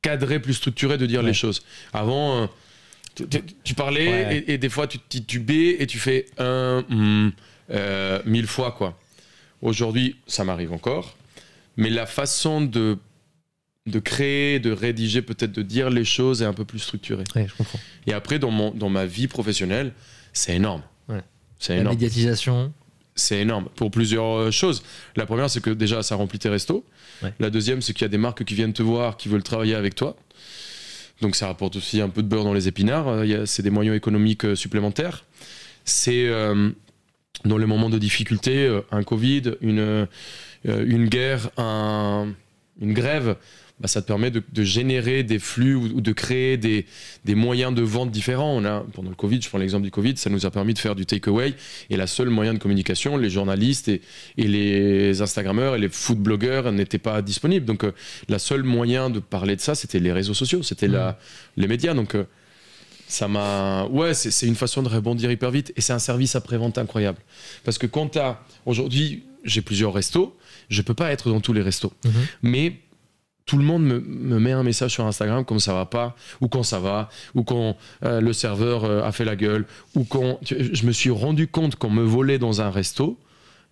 cadrée, plus structurée de dire les choses. Avant, tu parlais et des fois, tu titubais et tu fais 1000 fois, quoi. Aujourd'hui, ça m'arrive encore. Mais la façon de créer, de rédiger, peut-être de dire les choses est un peu plus structurée. Ouais, je comprends. Et après, dans ma vie professionnelle, c'est énorme. Ouais. C'est La énorme. médiatisation. C'est énorme pour plusieurs choses. La première, c'est que déjà, ça remplit tes restos. Ouais. La deuxième, c'est qu'il y a des marques qui viennent te voir, qui veulent travailler avec toi. Donc ça rapporte aussi un peu de beurre dans les épinards. C'est des moyens économiques supplémentaires. C'est dans les moments de difficulté, un Covid, une guerre, une grève, ça te permet de générer des flux ou de créer des moyens de vente différents. Pendant le Covid, je prends l'exemple du Covid, ça nous a permis de faire du takeaway. Et la seule moyen de communication, les journalistes et les Instagrammeurs et les food blogueurs n'étaient pas disponibles. Donc, la seule moyen de parler de ça, c'était les réseaux sociaux, c'était les médias. Donc, ça m'a... Ouais, c'est une façon de rebondir hyper vite. Et c'est un service après-vente incroyable. Parce que quand tu as... Aujourd'hui, j'ai plusieurs restos. Je ne peux pas être dans tous les restos. Mais... tout le monde me met un message sur Instagram comme ça va pas, ou quand ça va, ou quand le serveur a fait la gueule, ou quand... Je me suis rendu compte qu'on me volait dans un resto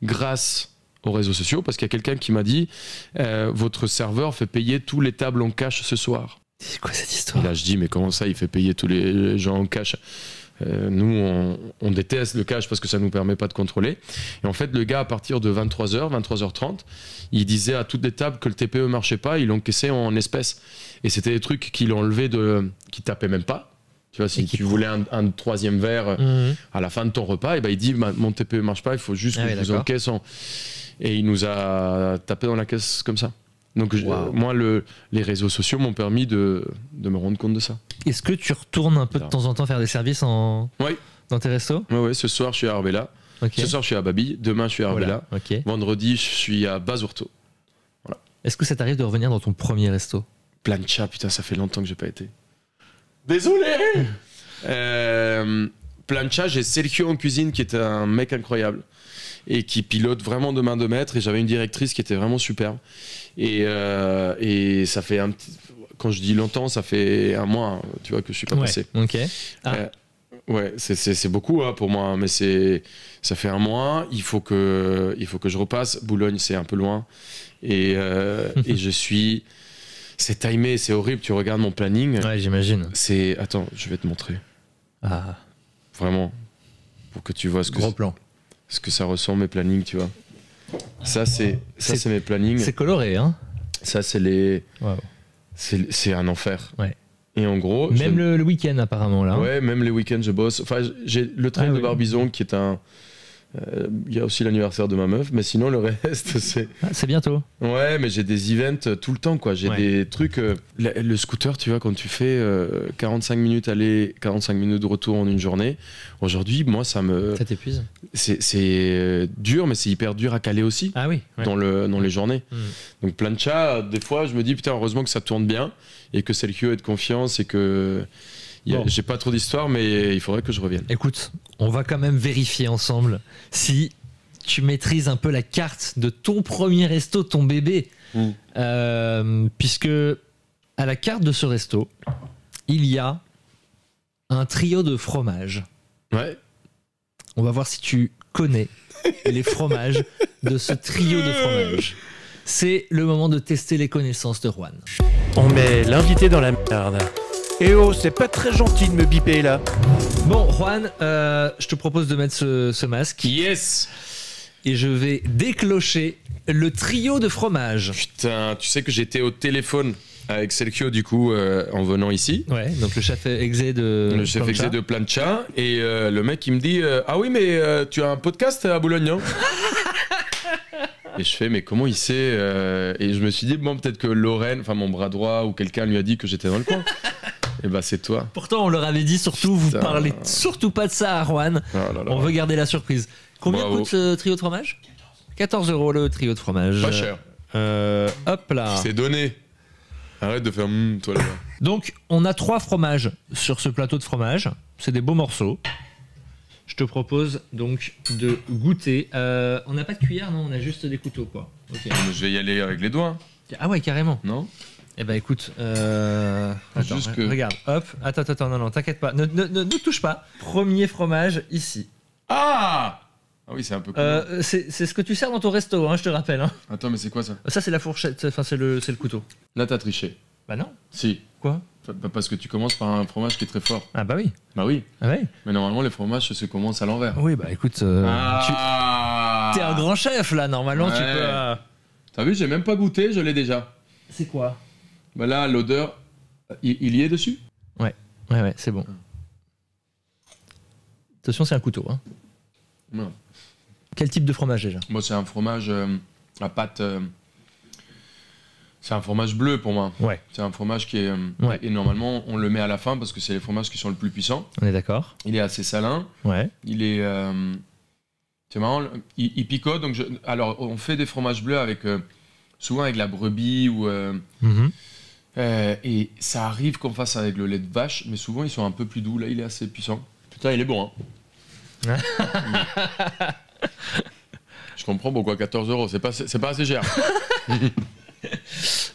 grâce aux réseaux sociaux, parce qu'il y a quelqu'un qui m'a dit votre serveur fait payer tous les tables en cash ce soir. C'est quoi cette histoire? Et là je dis mais comment ça il fait payer tous les gens en cash? Nous on déteste le cash parce que ça nous permet pas de contrôler. Et en fait le gars à partir de 23h, 23h30 il disait à toutes les tables que le TPE marchait pas, ils l'encaissaient en espèces. Et c'était des trucs qu'il enlevait qui tapaient même pas. Tu vois, si tu voulais un troisième verre à la fin de ton repas, et il dit mon TPE marche pas, il faut juste que je vous encaisse. Et il nous a tapé dans la caisse comme ça. Donc moi, les réseaux sociaux m'ont permis de me rendre compte de ça. Est-ce que tu retournes un peu de temps en temps faire des services dans tes restos? Oui, ce soir je suis à Arbella. Okay. Ce soir je suis à Babi, demain je suis à Arbella. Okay. Vendredi je suis à Basurto. Voilà. Est-ce que ça t'arrive de revenir dans ton premier resto? Plancha, putain, ça fait longtemps que j'ai pas été. Désolé. Plancha, j'ai Sergio en cuisine qui est un mec incroyable et qui pilote vraiment de main de maître, et j'avais une directrice qui était vraiment superbe. Et ça fait quand je dis longtemps, ça fait un mois, tu vois, que je suis pas passé. Ok. Ouais, c'est beaucoup pour moi, mais ça fait un mois. Il faut que je repasse. Boulogne, c'est un peu loin, et je suis. C'est timé, c'est horrible. Tu regardes mon planning. Ouais, j'imagine. Attends, je vais te montrer. Ah. Vraiment, pour que tu vois gros plan. Ce que ça ressemble mes plannings, tu vois. Ça c'est mes plannings. C'est coloré, hein. Ça c'est les. Wow. C'est un enfer. Ouais. Et en gros. Même le week-end apparemment là. Ouais, même les week-ends je bosse. Enfin, j'ai le train de Barbizon qui est un. Il y a aussi l'anniversaire de ma meuf, mais sinon le reste c'est. C'est bientôt. Ouais, mais j'ai des events tout le temps, quoi. J'ai des trucs. Le scooter, tu vois, quand tu fais 45 minutes aller, 45 minutes de retour en une journée. Aujourd'hui, moi, ça t'épuise. C'est dur, mais c'est hyper dur à caler aussi. Ah oui. Ouais. Dans les journées. Donc Plancha, des fois, je me dis putain, heureusement que ça tourne bien et que Sergio ait de confiance et que. J'ai pas trop d'histoire, mais il faudrait que je revienne. Écoute, on va quand même vérifier ensemble si tu maîtrises un peu la carte de ton premier resto, ton bébé. Puisque à la carte de ce resto, il y a un trio de fromages. Ouais. On va voir si tu connais les fromages de ce trio de fromages. C'est le moment de tester les connaissances de Juan. On met l'invité dans la merde. Eh oh, c'est pas très gentil de me biper là. Bon, Juan, je te propose de mettre ce masque. Yes. Et je vais déclocher le trio de fromage. Putain, tu sais que j'étais au téléphone avec Sergio du coup en venant ici. Ouais, donc le chef exé de Plancha. Et le mec il me dit ah oui mais tu as un podcast à Boulogne, non? Et je fais mais comment il sait et je me suis dit bon peut-être que Lorraine, enfin mon bras droit ou quelqu'un lui a dit que j'étais dans le coin. Et bah c'est toi. Pourtant on leur avait dit surtout vous parlez surtout pas de ça à Juan. Oh là là. On veut garder la surprise. Combien coûte ce trio de fromage? 14 € le trio de fromage. Pas cher. Hop là. C'est donné. Arrête de faire toi là-bas. Donc, on a 3 fromages sur ce plateau de fromage. C'est des beaux morceaux. Je te propose donc de goûter. On n'a pas de cuillère, non? On a juste des couteaux, quoi. Ok. Mais je vais y aller avec les doigts, Ah ouais, carrément. non? Eh ben écoute, attends, Juste que- regarde, hop, attends, non, t'inquiète pas, ne touche pas. Premier fromage ici. Ah oui, c'est un peu cool. C'est ce que tu sers dans ton resto, hein, je te rappelle. Hein. Attends, mais c'est quoi ça? Ça c'est la fourchette, enfin c'est le couteau. Là, t'as triché. Bah non. Si. Quoi? Parce que tu commences par un fromage qui est très fort. Ah bah oui. Bah oui. Ah ouais. Mais normalement, les fromages se commencent à l'envers. Oui bah écoute, t'es un grand chef là, normalement tu Ouais. peux. T'as vu, j'ai même pas goûté, je l'ai déjà. C'est quoi? Bah là, l'odeur, il y est dessus? Ouais, c'est bon. Attention, c'est un couteau. Hein. Non. Quel type de fromage déjà? Moi, c'est un fromage à pâte. C'est un fromage bleu pour moi. Ouais. C'est un fromage qui est. Ouais. Et normalement, on le met à la fin parce que c'est les fromages qui sont le plus puissants. On est d'accord. Il est assez salin. Ouais. Il est. C'est marrant, il picote. Donc alors, on fait des fromages bleus avec. Souvent avec la brebis ou. Mhm. Et ça arrive qu'on fasse avec le lait de vache, mais souvent ils sont un peu plus doux. Là, il est assez puissant. Putain, il est bon, hein. Je comprends pourquoi 14 €, c'est pas assez cher.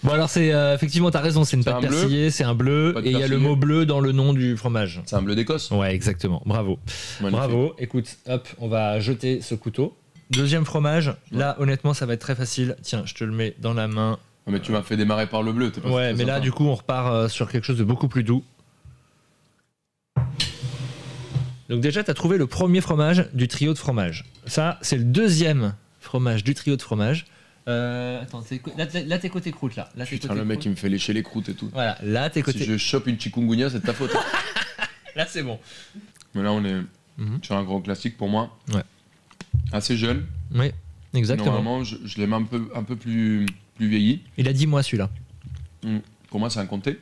Bon alors c'est effectivement t'as raison, c'est une C'est pâte un bleu. persillée, c'est un bleu Pâte et il y a le persillée. mot bleu dans le nom du fromage. C'est un bleu d'Écosse. Ouais exactement, bravo. Magnifique. Bravo, écoute, hop, on va jeter ce couteau. Deuxième fromage, là honnêtement ça va être très facile. Tiens, je te le mets dans la main. Ah, mais tu m'as fait démarrer par le bleu, t'es pas Ouais, très mais là sympa. du coup on repart sur quelque chose de beaucoup plus doux. Donc déjà t'as trouvé le premier fromage du trio de fromage. Ça c'est le deuxième fromage du trio de fromage. Attends, là t'es côté croûte là. Là t'es Putain, côté le mec croûte. il me fait lécher les croûtes et tout. Voilà, là t'es côté. Si je chope une chikungunya, c'est de ta faute. Là c'est bon. Mais là, on est Mhm. sur un gros classique pour moi. Ouais. Assez jeune. Oui, exactement. Normalement, je l'aime un peu plus vieilli. Il a 10 mois celui-là. Pour moi, c'est un comté.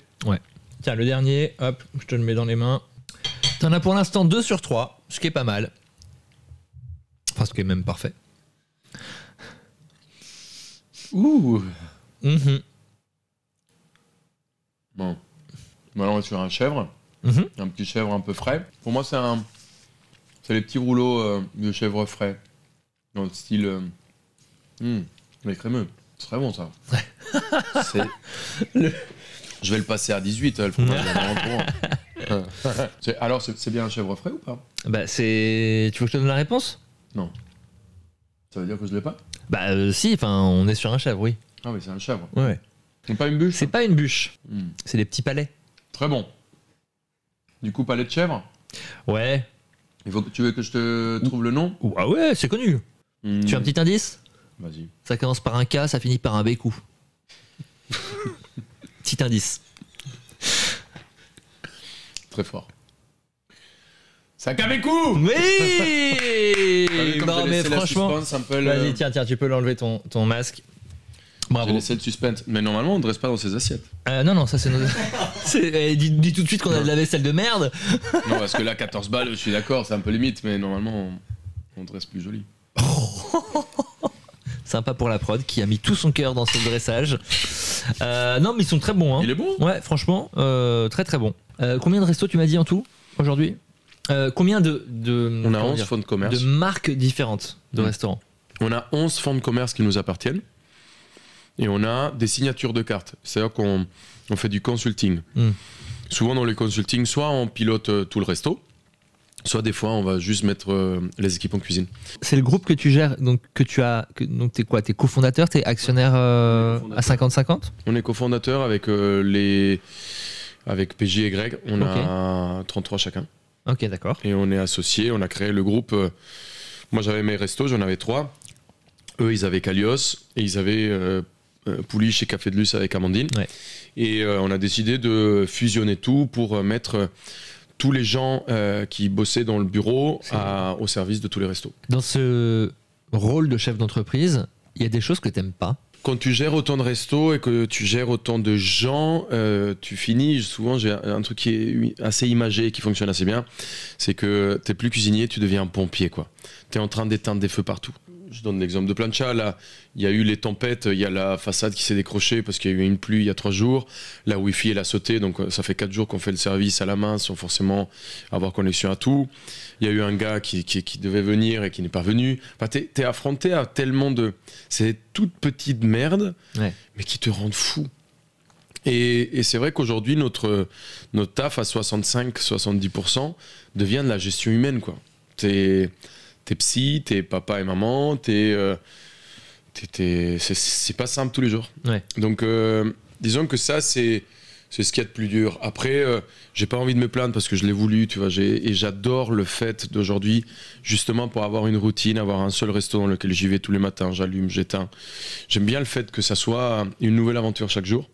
Tiens, le dernier, hop, je te le mets dans les mains. T'en as pour l'instant 2 sur 3, ce qui est pas mal. Enfin, ce qui est même parfait. Ouh. Mhm. Bon. Maintenant, on est sur un chèvre. Mhm. Un petit chèvre un peu frais. Pour moi, c'est les petits rouleaux de chèvre frais. Dans le style. Les crémeux. C'est très bon, ça. C'est. Je vais le passer à 18, le fromage. Alors, c'est bien un chèvre frais ou pas? Bah, c'est. Tu veux que je te donne la réponse? Non. Ça veut dire que je l'ai pas? Bah, si, enfin, on est sur un chèvre, oui. Ah oui, c'est un chèvre. Ouais. C'est pas une bûche? C'est pas une bûche, Hmm. c'est des petits palais. Très bon. Du coup, palais de chèvre. Ouais. Tu veux que je te trouve le nom? Ah ouais, c'est connu. Hmm. Tu veux un petit indice? Vas-y. Ça commence par un K, ça finit par un bécou. Petit indice. Très fort. C'est un cabécou! Oui. Comme Non j'ai mais laissé la franchement, suspense un peu vas-y, tiens, tu peux l'enlever ton masque. J'ai Bravo. laissé le suspense. Mais normalement, on ne dresse pas dans ses assiettes. Non, ça c'est. Dis tout de suite qu'on a de la vaisselle de merde. Non, parce que là, 14 balles, je suis d'accord, c'est un peu limite, mais normalement, on dresse plus joli. Sympa pour la prod qui a mis tout son cœur dans ce dressage. Non, mais ils sont très bons. Hein. Il est bon? Ouais, franchement, très très bon. Combien de restos tu m'as dit en tout aujourd'hui? Combien de On a comment 11 dire, fonds de commerce. de marques différentes de restaurants? On a 11 fonds de commerce qui nous appartiennent. Et on a des signatures de cartes. C'est-à-dire qu'on fait du consulting. Souvent, dans les consulting, soit on pilote tout le resto, soit des fois, on va juste mettre les équipes en cuisine. C'est le groupe que tu gères, donc donc t'es quoi? T'es cofondateur, t'es actionnaire à 50-50? On est cofondateur avec avec PJ et Greg. On a 33 chacun. Ok, d'accord. Et on est associés. On a créé le groupe. Moi, j'avais mes restos, j'en avais 3. Eux, ils avaient Calios et ils avaient Pouliche et Café de Luce avec Amandine. Ouais. Et on a décidé de fusionner tout pour mettre tous les gens qui bossaient dans le bureau au service de tous les restos. Dans ce rôle de chef d'entreprise, il y a des choses que t'aimes pas. Quand tu gères autant de restos et que tu gères autant de gens, tu finis, souvent j'ai un truc qui est assez imagé et qui fonctionne assez bien, c'est que t'es plus cuisinier, tu deviens un pompier, quoi. T'es en train d'éteindre des feux partout. je donne l'exemple de Plancha, là, il y a eu les tempêtes, il y a la façade qui s'est décrochée parce qu'il y a eu une pluie il y a 3 jours, la Wi-Fi elle a sauté, donc ça fait 4 jours qu'on fait le service à la main sans forcément avoir connexion à tout. Il y a eu un gars qui devait venir et qui n'est pas venu. Enfin, t'es affronté à tellement de... C'est des toutes petites merdes, mais qui te rendent fou. Et c'est vrai qu'aujourd'hui, notre taf à 65-70% devient de la gestion humaine, quoi. T'es psy, t'es papa et maman, c'est pas simple tous les jours. Donc, disons que ça, c'est ce qu'il y a de plus dur. Après, j'ai pas envie de me plaindre parce que je l'ai voulu, tu vois. Et j'adore le fait d'aujourd'hui, justement, pour avoir une routine, avoir un seul resto dans lequel j'y vais tous les matins, j'allume, j'éteins. J'aime bien le fait que ça soit une nouvelle aventure chaque jour.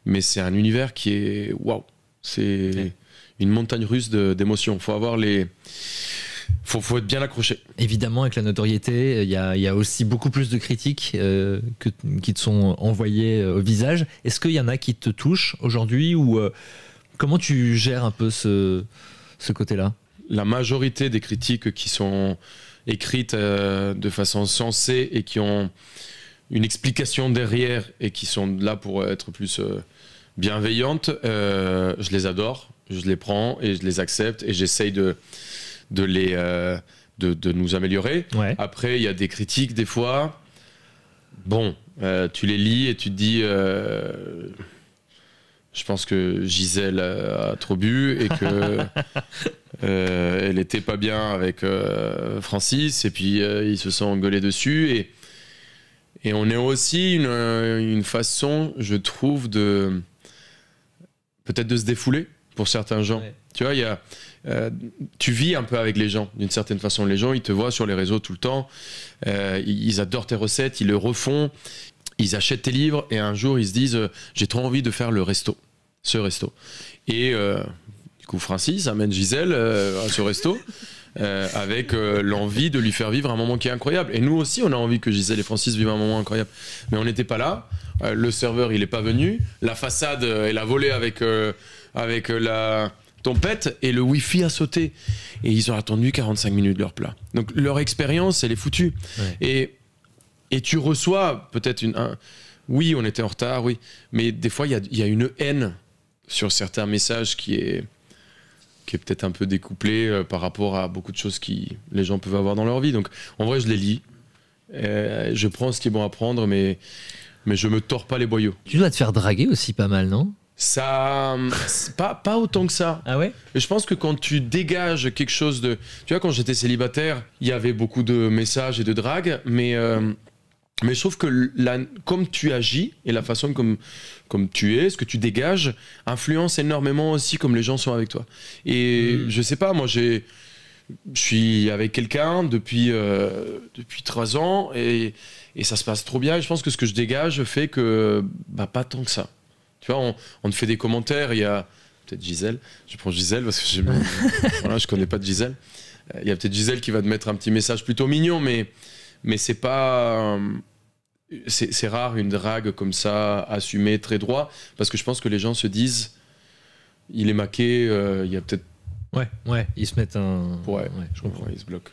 Mais c'est un univers qui est... Waouh! C'est une montagne russe d'émotions. Faut avoir les... Faut être bien accroché. Évidemment, avec la notoriété, il y a aussi beaucoup plus de critiques qui te sont envoyées au visage. Est-ce qu'il y en a qui te touchent aujourd'hui ou comment tu gères un peu ce côté-là? La majorité des critiques qui sont écrites de façon sensée et qui ont une explication derrière et qui sont là pour être plus bienveillantes, je les adore, je les prends et je les accepte et j'essaye de nous améliorer. Après, il y a des critiques des fois. Bon, tu les lis et tu te dis je pense que Gisèle a trop bu et que elle était pas bien avec Francis et puis ils se sont engueulés dessus et on est aussi une façon, je trouve, peut-être de se défouler pour certains gens. Tu vois, tu vis un peu avec les gens, d'une certaine façon. Les gens, ils te voient sur les réseaux tout le temps. Ils adorent tes recettes, ils le refont. Ils achètent tes livres et un jour, ils se disent j'ai trop envie de faire ce resto. Et du coup, Francis amène Gisèle à ce resto avec l'envie de lui faire vivre un moment qui est incroyable. Et nous aussi, on a envie que Gisèle et Francis vivent un moment incroyable. Mais on n'était pas là. Le serveur, il n'est pas venu. La façade, elle a volé avec la tempête et le Wi-Fi a sauté. Et ils ont attendu 45 minutes de leur plat. Donc leur expérience, elle est foutue. Et tu reçois peut-être oui, on était en retard, oui. Mais des fois, il y a une haine sur certains messages qui est peut-être un peu découplée par rapport à beaucoup de choses que les gens peuvent avoir dans leur vie. Donc en vrai, je les lis. Je prends ce qui est bon à prendre, mais je me tords pas les boyaux. Tu dois te faire draguer aussi pas mal, non? Ça, pas autant que ça. Ah ouais? Et je pense que quand tu dégages quelque chose de... Tu vois, quand j'étais célibataire, il y avait beaucoup de messages et de dragues, mais je trouve que comme tu agis et la façon comme tu es, ce que tu dégages, influence énormément aussi comme les gens sont avec toi. Et je sais pas, moi je suis avec quelqu'un depuis 3 ans et ça se passe trop bien. Et je pense que ce que je dégage fait que pas tant que ça. Tu vois, on te fait des commentaires, il y a peut-être Gisèle, je prends Gisèle parce que voilà, je connais pas de Gisèle. Il y a peut-être Gisèle qui va te mettre un petit message plutôt mignon, mais c'est pas... C'est rare une drague comme ça, assumée, très droit, parce que je pense que les gens se disent, il est maqué, il y a peut-être... Ouais, ils se mettent un... Ouais, je comprends, ils se bloquent.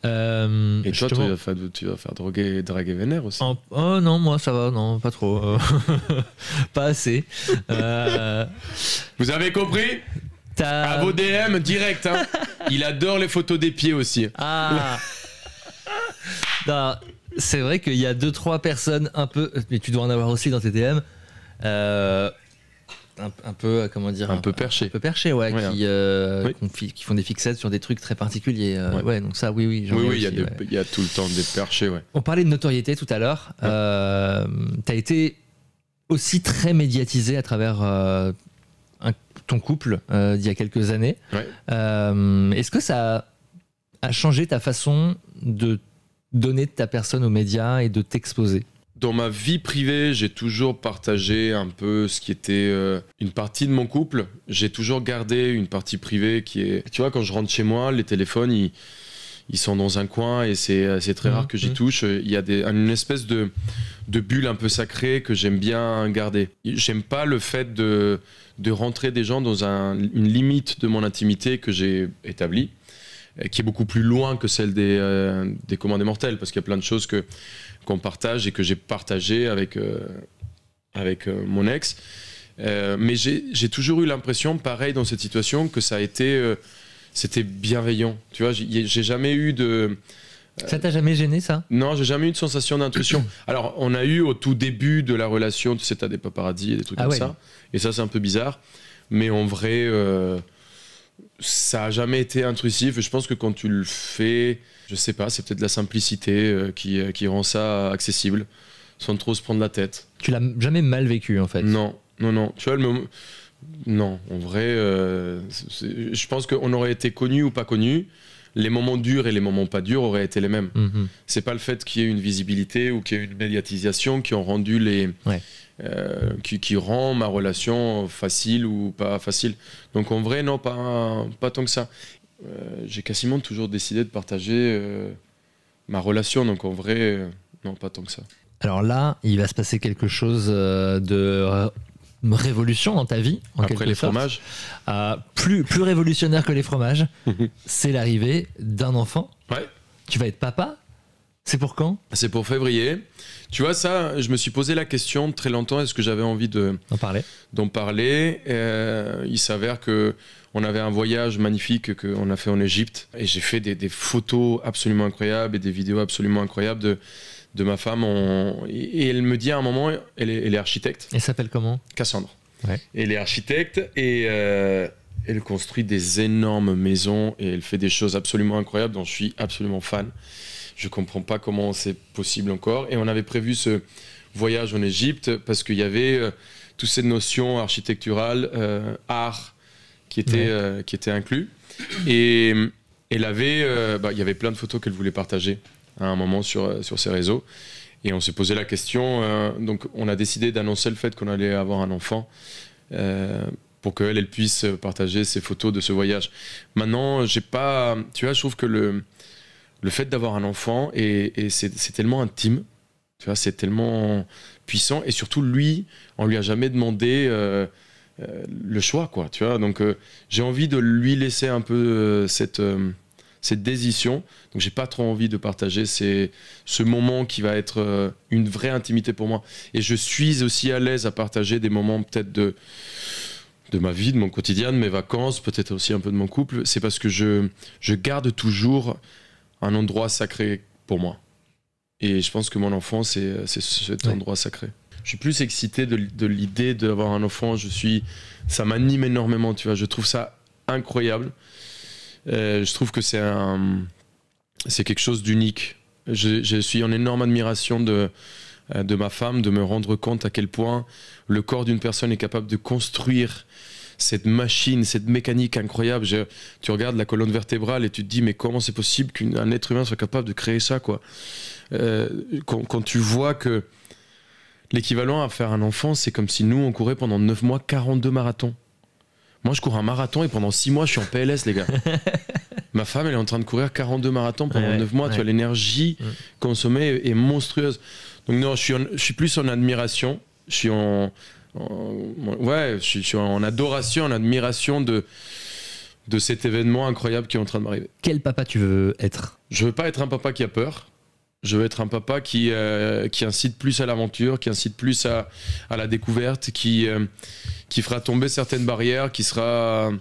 Et toi, tu vas faire draguer vénère aussi. Oh non, moi ça va, non, pas trop. Pas assez. Vous avez compris? À vos DM, direct. Hein. Il adore les photos des pieds aussi. Ah. Non, c'est vrai qu'il y a 2-3 personnes un peu... Mais tu dois en avoir aussi dans tes DM. Un peu, comment dire, un peu perché. Un peu perché, ouais, qui font des fixettes sur des trucs très particuliers. Ouais, donc ça, oui. Oui, il y a tout le temps des perchés, ouais. On parlait de notoriété tout à l'heure. T'as été aussi très médiatisé à travers ton couple d'il y a quelques années. Ouais. Est-ce que ça a changé ta façon de donner de ta personne aux médias et de t'exposer? Dans ma vie privée, j'ai toujours partagé un peu ce qui était une partie de mon couple. J'ai toujours gardé une partie privée qui est... Tu vois, quand je rentre chez moi, les téléphones, ils sont dans un coin et c'est très rare que j'y touche. Il y a une espèce de bulle un peu sacrée que j'aime bien garder. J'aime pas le fait de rentrer des gens dans une limite de mon intimité que j'ai établie. qui est beaucoup plus loin que celle des commandes des mortels, parce qu'il y a plein de choses qu'on partage et que j'ai partagé avec mon ex. Mais j'ai toujours eu l'impression, pareil dans cette situation, que ça a été c'était bienveillant. Tu vois, j'ai jamais eu de... Ça t'a jamais gêné, ça? Non, j'ai jamais eu de sensation d'intrusion. Alors, on a eu au tout début de la relation, tu sais, t'as des paparazzis et des trucs comme ça. Et ça, c'est un peu bizarre. Mais en vrai, ça a jamais été intrusif. Et je pense que quand tu le fais, je sais pas, c'est peut-être la simplicité qui rend ça accessible, sans trop se prendre la tête. Tu l'as jamais mal vécu, en fait? Non. Tu vois, non, en vrai, je pense qu'on aurait été connu ou pas connu. Les moments durs et les moments pas durs auraient été les mêmes. C'est pas le fait qu'il y ait une visibilité ou qu'il y ait une médiatisation qui ont rendu qui rend ma relation facile ou pas facile. Donc en vrai, non, pas tant que ça. J'ai quasiment toujours décidé de partager ma relation. Donc en vrai, non, pas tant que ça. Alors là, il va se passer quelque chose de révolution dans ta vie, après les fromages. Plus révolutionnaire que les fromages. C'est l'arrivée d'un enfant. Ouais. Tu vas être papa. C'est pour quand? C'est pour février. Tu vois, ça, je me suis posé la question très longtemps, est-ce que j'avais envie d'en parler. Il s'avère qu'on avait un voyage magnifique qu'on a fait en Égypte et j'ai fait des photos absolument incroyables et des vidéos absolument incroyables de ma femme. Et elle me dit à un moment, elle est architecte. Elle s'appelle comment? Cassandre. Ouais. Elle est architecte et elle construit des énormes maisons et elle fait des choses absolument incroyables dont je suis absolument fan. Je comprends pas comment c'est possible encore. Et on avait prévu ce voyage en Égypte parce qu'il y avait toutes ces notions architecturales, art qui étaient inclus. Et elle avait, il y avait plein de photos qu'elle voulait partager à un moment sur ses réseaux. Et on s'est posé la question. Donc on a décidé d'annoncer le fait qu'on allait avoir un enfant pour qu'elle puisse partager ses photos de ce voyage. Maintenant, j'ai pas... Tu vois, je trouve que le fait d'avoir un enfant, et c'est tellement intime, tu vois, c'est tellement puissant, et surtout lui, on lui a jamais demandé le choix, quoi, tu vois, donc j'ai envie de lui laisser un peu cette décision, donc j'ai pas trop envie de partager ce moment qui va être une vraie intimité pour moi, et je suis aussi à l'aise à partager des moments peut-être de ma vie, de mon quotidien, de mes vacances, peut-être aussi un peu de mon couple, c'est parce que je garde toujours un endroit sacré pour moi. Et je pense que mon enfant, c'est cet endroit sacré. Je suis plus excité de l'idée d'avoir un enfant. Ça m'anime énormément, tu vois. Je trouve ça incroyable. Je trouve que c'est quelque chose d'unique. Je suis en énorme admiration de ma femme, de me rendre compte à quel point le corps d'une personne est capable de construire cette machine, cette mécanique incroyable. Tu regardes la colonne vertébrale et tu te dis mais comment c'est possible qu'un être humain soit capable de créer ça, quoi. Quand tu vois que l'équivalent à faire un enfant, c'est comme si nous on courait pendant 9 mois 42 marathons. Moi je cours un marathon et pendant 6 mois je suis en PLS, les gars. Ma femme elle est en train de courir 42 marathons pendant 9 mois. Tu vois, l'énergie consommée est monstrueuse. Donc non, je suis plus en admiration. Je suis je suis en adoration, en admiration de cet événement incroyable qui est en train de m'arriver. Quel papa tu veux être? Je veux pas être un papa qui a peur. Je veux être un papa qui incite plus à l'aventure, qui incite plus à la découverte, qui fera tomber certaines barrières, qui sera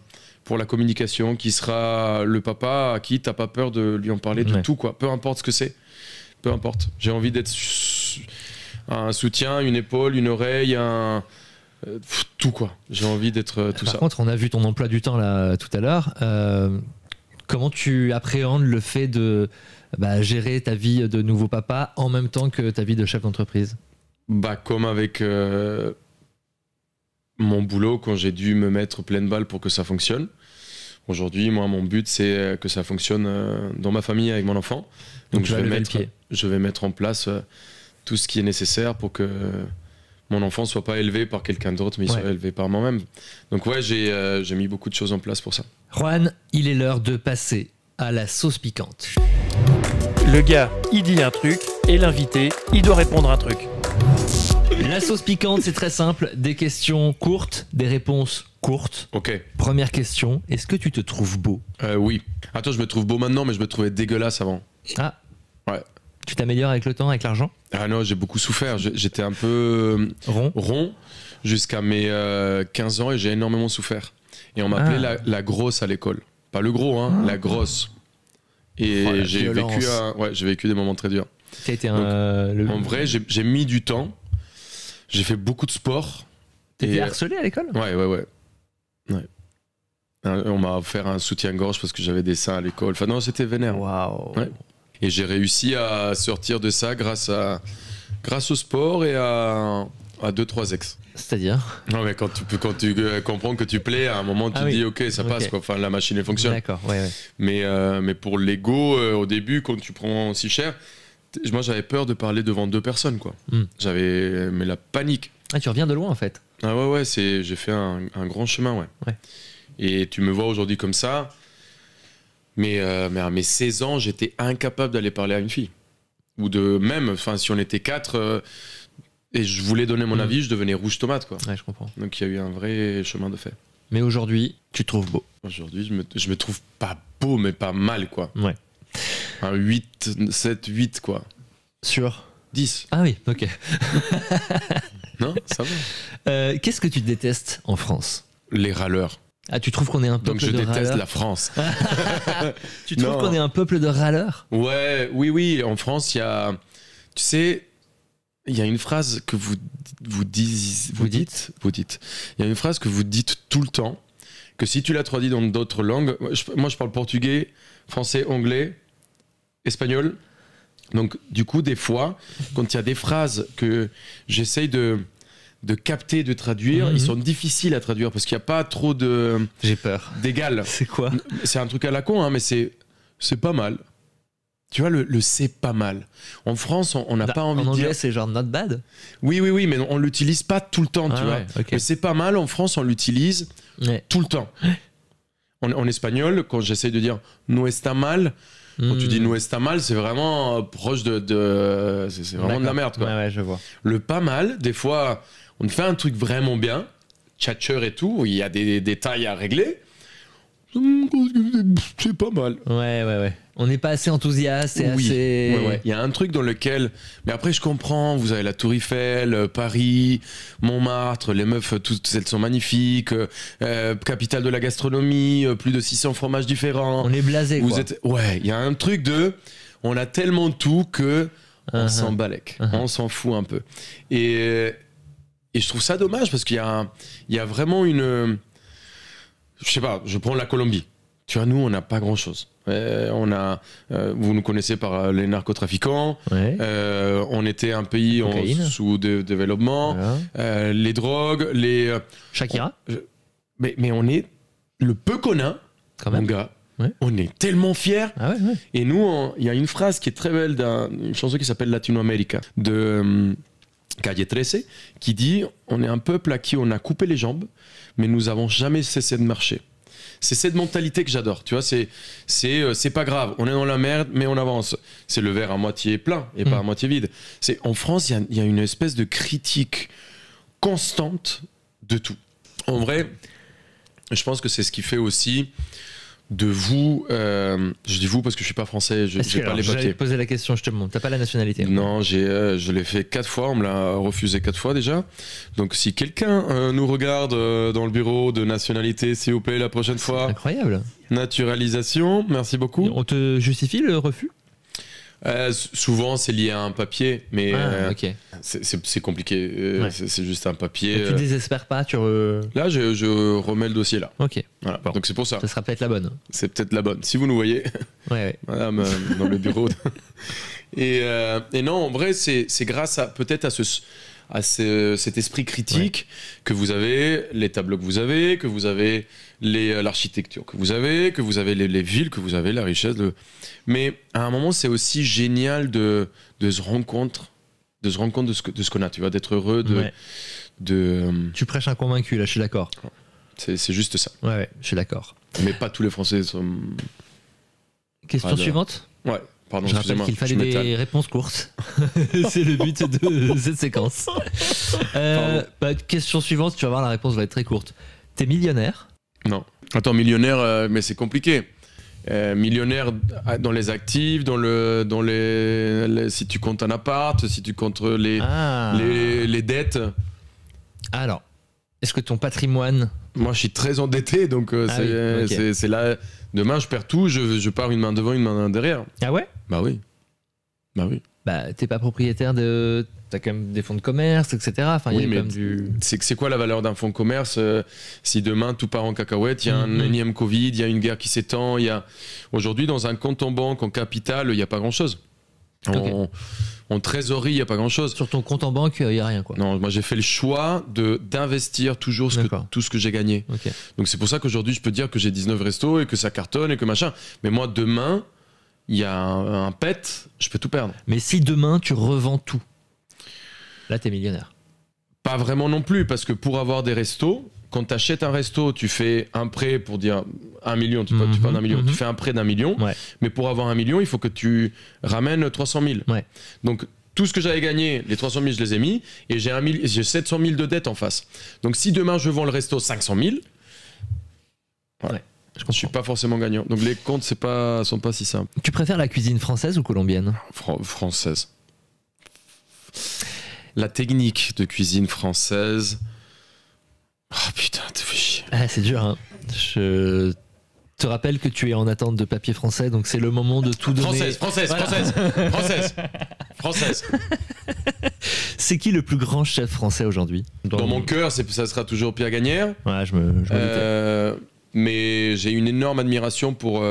pour la communication, qui sera le papa à qui t'as pas peur de lui en parler de tout, quoi. Peu importe ce que c'est. Peu importe. J'ai envie d'être un soutien, une épaule, une oreille, tout, quoi. J'ai envie d'être tout ça. Par contre, on a vu ton emploi du temps là tout à l'heure. Comment tu appréhendes le fait de gérer ta vie de nouveau papa en même temps que ta vie de chef d'entreprise? Comme avec mon boulot, quand j'ai dû me mettre pleine balle pour que ça fonctionne. Aujourd'hui, moi, mon but, c'est que ça fonctionne dans ma famille avec mon enfant. Donc je vais mettre en place tout ce qui est nécessaire pour que mon enfant soit pas élevé par quelqu'un d'autre, mais il soit élevé par moi-même. Donc j'ai mis beaucoup de choses en place pour ça. Juan, il est l'heure de passer à la sauce piquante. Le gars, il dit un truc, et l'invité, il doit répondre un truc. La sauce piquante, c'est très simple. Des questions courtes, des réponses courtes. Ok. Première question, est-ce que tu te trouves beau? Oui. Attends, je me trouve beau maintenant, mais je me trouvais dégueulasse avant. Ah. Ouais. Tu t'améliores avec le temps, avec l'argent? Ah non, j'ai beaucoup souffert. J'étais un peu rond jusqu'à mes 15 ans et j'ai énormément souffert. Et on m'appelait la grosse à l'école. Pas le gros, hein, la grosse. Et j'ai vécu des moments très durs. Ça a été en vrai, j'ai mis du temps. J'ai fait beaucoup de sport. T'étais harcelé à l'école? Ouais. On m'a offert un soutien-gorge parce que j'avais des seins à l'école. Enfin non, c'était vénère. Waouh. Ouais. Et j'ai réussi à sortir de ça grâce au sport et à 2-3 ex. C'est-à-dire? Non mais quand tu comprends que tu plais, à un moment tu dis ok, ça passe quoi. Enfin la machine elle fonctionne. D'accord, ouais. Mais pour l'ego, au début quand tu prends si cher, moi j'avais peur de parler devant 2 personnes quoi. J'avais la panique. Ah, tu reviens de loin en fait. Ah ouais, j'ai fait un grand chemin ouais. Et tu me vois aujourd'hui comme ça. Mais à mes 16 ans, j'étais incapable d'aller parler à une fille. Ou enfin, si on était 4 et je voulais donner mon avis, je devenais rouge tomate, quoi. Ouais, je comprends. Donc il y a eu un vrai chemin de fait. Mais aujourd'hui, tu te trouves beau? Aujourd'hui, je me trouve pas beau, mais pas mal, quoi. Ouais. Un 7, 8, quoi. Sur 10. Ah oui, ok. Non, ça va. Qu'est-ce que tu détestes en France? Les râleurs. Ah, tu trouves qu'on est un peuple de râleurs? Donc je déteste la France. Tu trouves qu'on est un peuple de râleurs? Ouais, oui. En France, il y a... Tu sais, il y a une phrase que vous dites. Il y a une phrase que vous dites tout le temps, que si tu la traduis dans d'autres langues... Moi, je parle portugais, français, anglais, espagnol. Donc, du coup, des fois, quand il y a des phrases que j'essaye de capter, de traduire, ils sont difficiles à traduire parce qu'il n'y a pas trop de... J'ai peur. D'égal. C'est quoi? C'est un truc à la con, hein, mais c'est pas mal. Tu vois, le c'est pas mal. En France, on n'a pas envie de dire... En anglais, c'est genre not bad? Oui, mais on l'utilise pas tout le temps, tu vois. Okay. Mais c'est pas mal, en France, on l'utilise tout le temps. En espagnol, quand j'essaye de dire no está mal, quand tu dis no está mal, c'est vraiment proche de c'est vraiment de la merde, quoi. Ouais, je vois. Le pas mal, des fois... On fait un truc vraiment bien, tchatcheur et tout, où il y a des détails à régler. C'est pas mal. Ouais. On n'est pas assez enthousiaste et assez... Ouais. Il y a un truc dans lequel... Mais après, je comprends, vous avez la Tour Eiffel, Paris, Montmartre, les meufs, toutes elles sont magnifiques, capitale de la gastronomie, plus de 600 fromages différents. On est blasé, quoi. Ouais, il y a un truc de... On a tellement tout que on s'en balèque, on s'en fout un peu. Et je trouve ça dommage parce qu'il y a vraiment une... Je sais pas, je prends la Colombie. Tu vois, nous, on n'a pas grand-chose. Vous nous connaissez par les narcotrafiquants. Ouais. On était un pays en sous-développement. Voilà. Les drogues, les... Shakira. Mais on est... Le peu qu'on a, mon gars, on est tellement fiers. Ah ouais. Et nous, il y a une phrase qui est très belle d'une chanson qui s'appelle Latinoamérica, de... Calle 13, qui dit on est un peuple à qui on a coupé les jambes, mais nous avons jamais cessé de marcher. C'est cette mentalité que j'adore. Tu vois, c'est pas grave. On est dans la merde, mais on avance. C'est le verre à moitié plein et pas à moitié vide. En France, il y a une espèce de critique constante de tout. En vrai, je pense que c'est ce qui fait aussi de vous, je dis vous parce que je suis pas français, je n'ai pas les papiers. J'allais poser la question, je te demande, t'as pas la nationalité? Non, je l'ai fait 4 fois, on me l'a refusé 4 fois déjà. Donc si quelqu'un nous regarde dans le bureau de nationalité, s'il vous plaît, la prochaine fois. Incroyable. Naturalisation, merci beaucoup. On te justifie le refus? Souvent c'est lié à un papier, mais okay. c'est compliqué. C'est juste un papier. Et tu désespères pas, Là, je remets le dossier là. Ok. Voilà. Bon. Donc c'est pour ça. Ça sera peut-être la bonne. C'est peut-être la bonne. Si vous nous voyez, madame, dans le bureau. Et non, en vrai, c'est grâce peut-être à cet esprit critique que vous avez, les tableaux que vous avez l'architecture que vous avez les villes que vous avez, la richesse. Mais à un moment, c'est aussi génial de se rendre compte de ce qu'on a, tu vois, d'être heureux. Tu prêches un convaincu, là, je suis d'accord. C'est juste ça. Ouais, je suis d'accord. Mais pas tous les Français sont... Question suivante. Ouais. Pardon, Je rappelle excusez-moi. qu'il fallait je m'étale. des réponses courtes. C'est le but de cette séquence. Question suivante, tu vas voir, la réponse va être très courte. T'es millionnaire? Non. Attends, millionnaire, mais c'est compliqué. Millionnaire dans les actifs, si tu comptes un appart, si tu comptes les dettes. Alors, est-ce que ton patrimoine... Moi, je suis très endetté, donc c'est là. Demain, je perds tout, je pars une main devant, une main derrière. Ah ouais? Bah oui. T'es pas propriétaire de... T'as quand même des fonds de commerce, etc. Enfin, Oui, il y a mais quand même du... c'est quoi la valeur d'un fonds de commerce si demain tout part en cacahuète, il y a un énième Covid, il y a une guerre qui s'étend, aujourd'hui dans un compte en banque, en capital, il n'y a pas grand-chose. En trésorerie, il n'y a pas grand-chose. Sur ton compte en banque, il n'y a rien, quoi. Non, moi j'ai fait le choix d'investir toujours tout ce que j'ai gagné. Okay. Donc c'est pour ça qu'aujourd'hui je peux dire que j'ai 19 restos et que ça cartonne et que machin. Mais moi demain, il y a un pet, je peux tout perdre. Mais si demain tu revends tout, là t'es millionnaire. Pas vraiment non plus, parce que pour avoir des restos, quand tu achètes un resto, tu fais un prêt pour dire 1 million, tu parles d'un million, tu fais un prêt d'1 million, mais pour avoir 1 million, il faut que tu ramènes 300 000. Ouais. Donc tout ce que j'avais gagné, les 300 000, je les ai mis, et j'ai 700 000 de dettes en face. Donc si demain je vends le resto 500 000, je suis pas forcément gagnant. Donc les comptes sont pas si simples. Tu préfères la cuisine française ou colombienne? Française. La technique de cuisine française... Oh putain, t'es fait chier. Ah, c'est dur, hein. Je te rappelle que tu es en attente de papier français, donc c'est le moment de tout donner. Française. C'est qui le plus grand chef français aujourd'hui? Dans mon cœur, ça sera toujours Pierre Gagnère. Ouais, je me mais j'ai une énorme admiration pour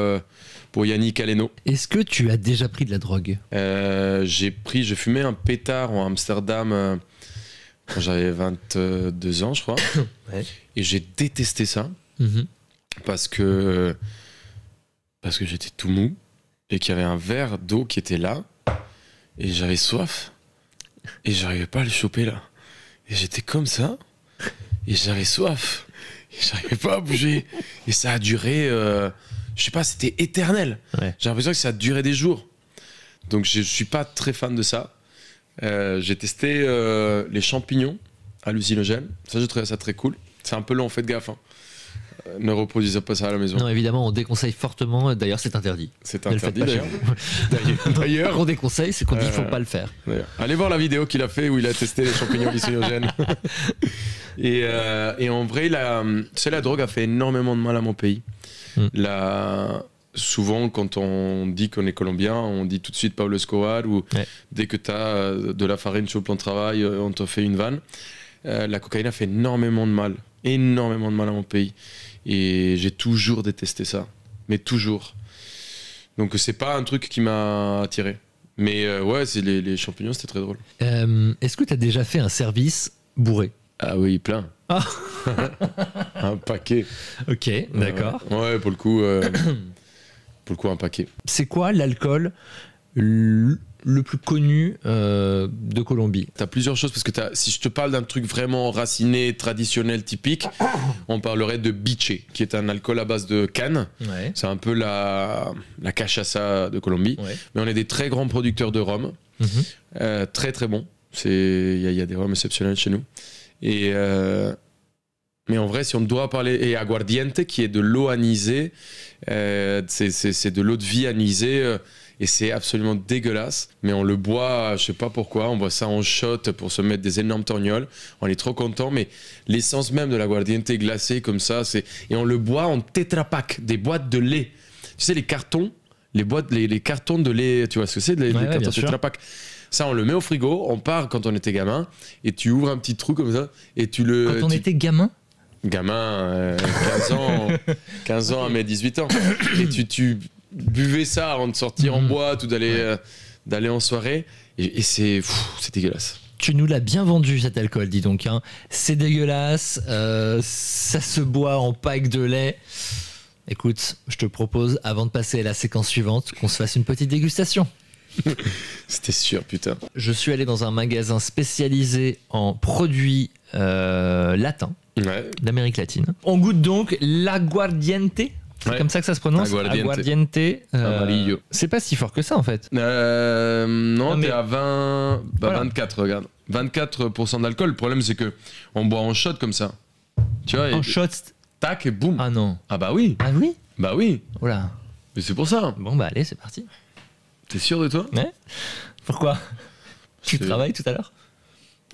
Yannick Aleno. Est-ce que tu as déjà pris de la drogue? J'ai fumé un pétard en Amsterdam quand j'avais 22 ans, je crois. Ouais. Et j'ai détesté ça parce que j'étais tout mou et qu'il y avait un verre d'eau qui était là et j'avais soif et j'arrivais pas à le choper là. Et j'étais comme ça et j'avais soif et j'arrivais pas à bouger. Et ça a duré, je sais pas, c'était éternel. Ouais. J'ai l'impression que ça a duré des jours. Donc je suis pas très fan de ça. J'ai testé les champignons hallucinogènes. Ça, j'ai trouvé ça très cool. C'est un peu long, faites gaffe. Hein. Ne reproduisez pas ça à la maison. Non, évidemment, on déconseille fortement. D'ailleurs, c'est interdit. C'est Ne le faites interdit pas d'ailleurs. On déconseille, c'est qu'on dit qu'il ne faut pas le faire. Allez voir la vidéo qu'il a fait où il a testé les champignons hallucinogènes. et en vrai, la drogue a fait énormément de mal à mon pays. Souvent, quand on dit qu'on est colombien, on dit tout de suite Pablo Escobar ou dès que tu as de la farine sur le plan de travail, on te fait une vanne. La cocaïne a fait énormément de mal à mon pays. Et j'ai toujours détesté ça. Mais toujours. Donc, c'est pas un truc qui m'a attiré. Mais les champignons, c'était très drôle. Est-ce que tu as déjà fait un service bourré? Ah oui, plein. Ah. Un paquet. Ok, d'accord. Ouais, pour le coup... Pour le coup, un paquet. C'est quoi l'alcool le plus connu de Colombie? T'as plusieurs choses, parce que si je te parle d'un truc vraiment raciné, traditionnel, typique, on parlerait de biche, qui est un alcool à base de canne. Ouais. C'est un peu la cachaça de Colombie. Ouais. Mais on est des très grands producteurs de rhum. Très très bons. Il y a des rhums exceptionnels chez nous. Mais en vrai, si on doit parler... Et aguardiente, qui est de l'eau anisée, c'est de l'eau de vie anisée, et c'est absolument dégueulasse. Mais on le boit, je sais pas pourquoi, on boit ça en shot pour se mettre des énormes torgnoles. On est trop content, mais l'essence même de l'aguardiente glacée comme ça, et on le boit en Tetra Pak, des boîtes de lait. Tu sais, les cartons, les cartons de lait, tu vois ce que c'est, les cartons Tetra Pak. Ça, on le met au frigo, on part quand on était gamin, et tu ouvres un petit trou comme ça, et tu le... Quand on était gamin? Gamin, 15 ans à mes 18 ans. Et tu buvais ça avant de sortir en boîte ou d'aller en soirée. Et c'est dégueulasse. Tu nous l'as bien vendu, cet alcool, dis donc. Hein. C'est dégueulasse. Ça se boit en pack de lait. Écoute, je te propose, avant de passer à la séquence suivante, qu'on se fasse une petite dégustation. C'était sûr, putain. Je suis allé dans un magasin spécialisé en produits latins d'Amérique latine. On goûte donc l'aguardiente. C'est Ouais. comme ça que ça se prononce. Aguardiente. Amarillo. C'est pas si fort que ça en fait. Non, mais- t'es à 20, Voilà. 24, regarde. 24% d'alcool. Le problème, c'est que on boit en shot comme ça. Tu vois, En et shot. tac et boum. Ah non. Ah bah oui, Ah oui. bah oui. Oh là. Mais c'est pour ça. Bon bah allez, c'est parti. T'es sûr de toi? Ouais. Pourquoi? Tu C'est- travailles tout à l'heure?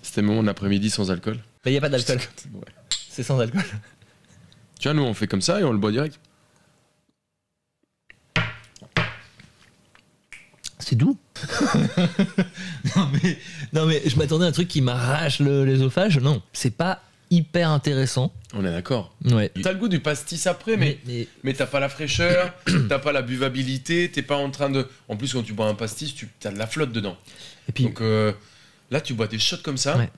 C'était mon après-midi sans alcool. Il y a pas d'alcool. Ouais. C'est sans alcool. Tu vois, nous, on fait comme ça et on le boit direct. C'est doux. non mais je m'attendais à un truc qui m'arrache l'ésophage. Non, c'est pas hyper intéressant. On est d'accord. Ouais. T'as le goût du pastis après, mais t'as pas la fraîcheur, t'as pas la buvabilité, t'es pas en train de... En plus, quand tu bois un pastis, t'as de la flotte dedans. Et puis Donc là, tu bois des shots comme ça. Ouais.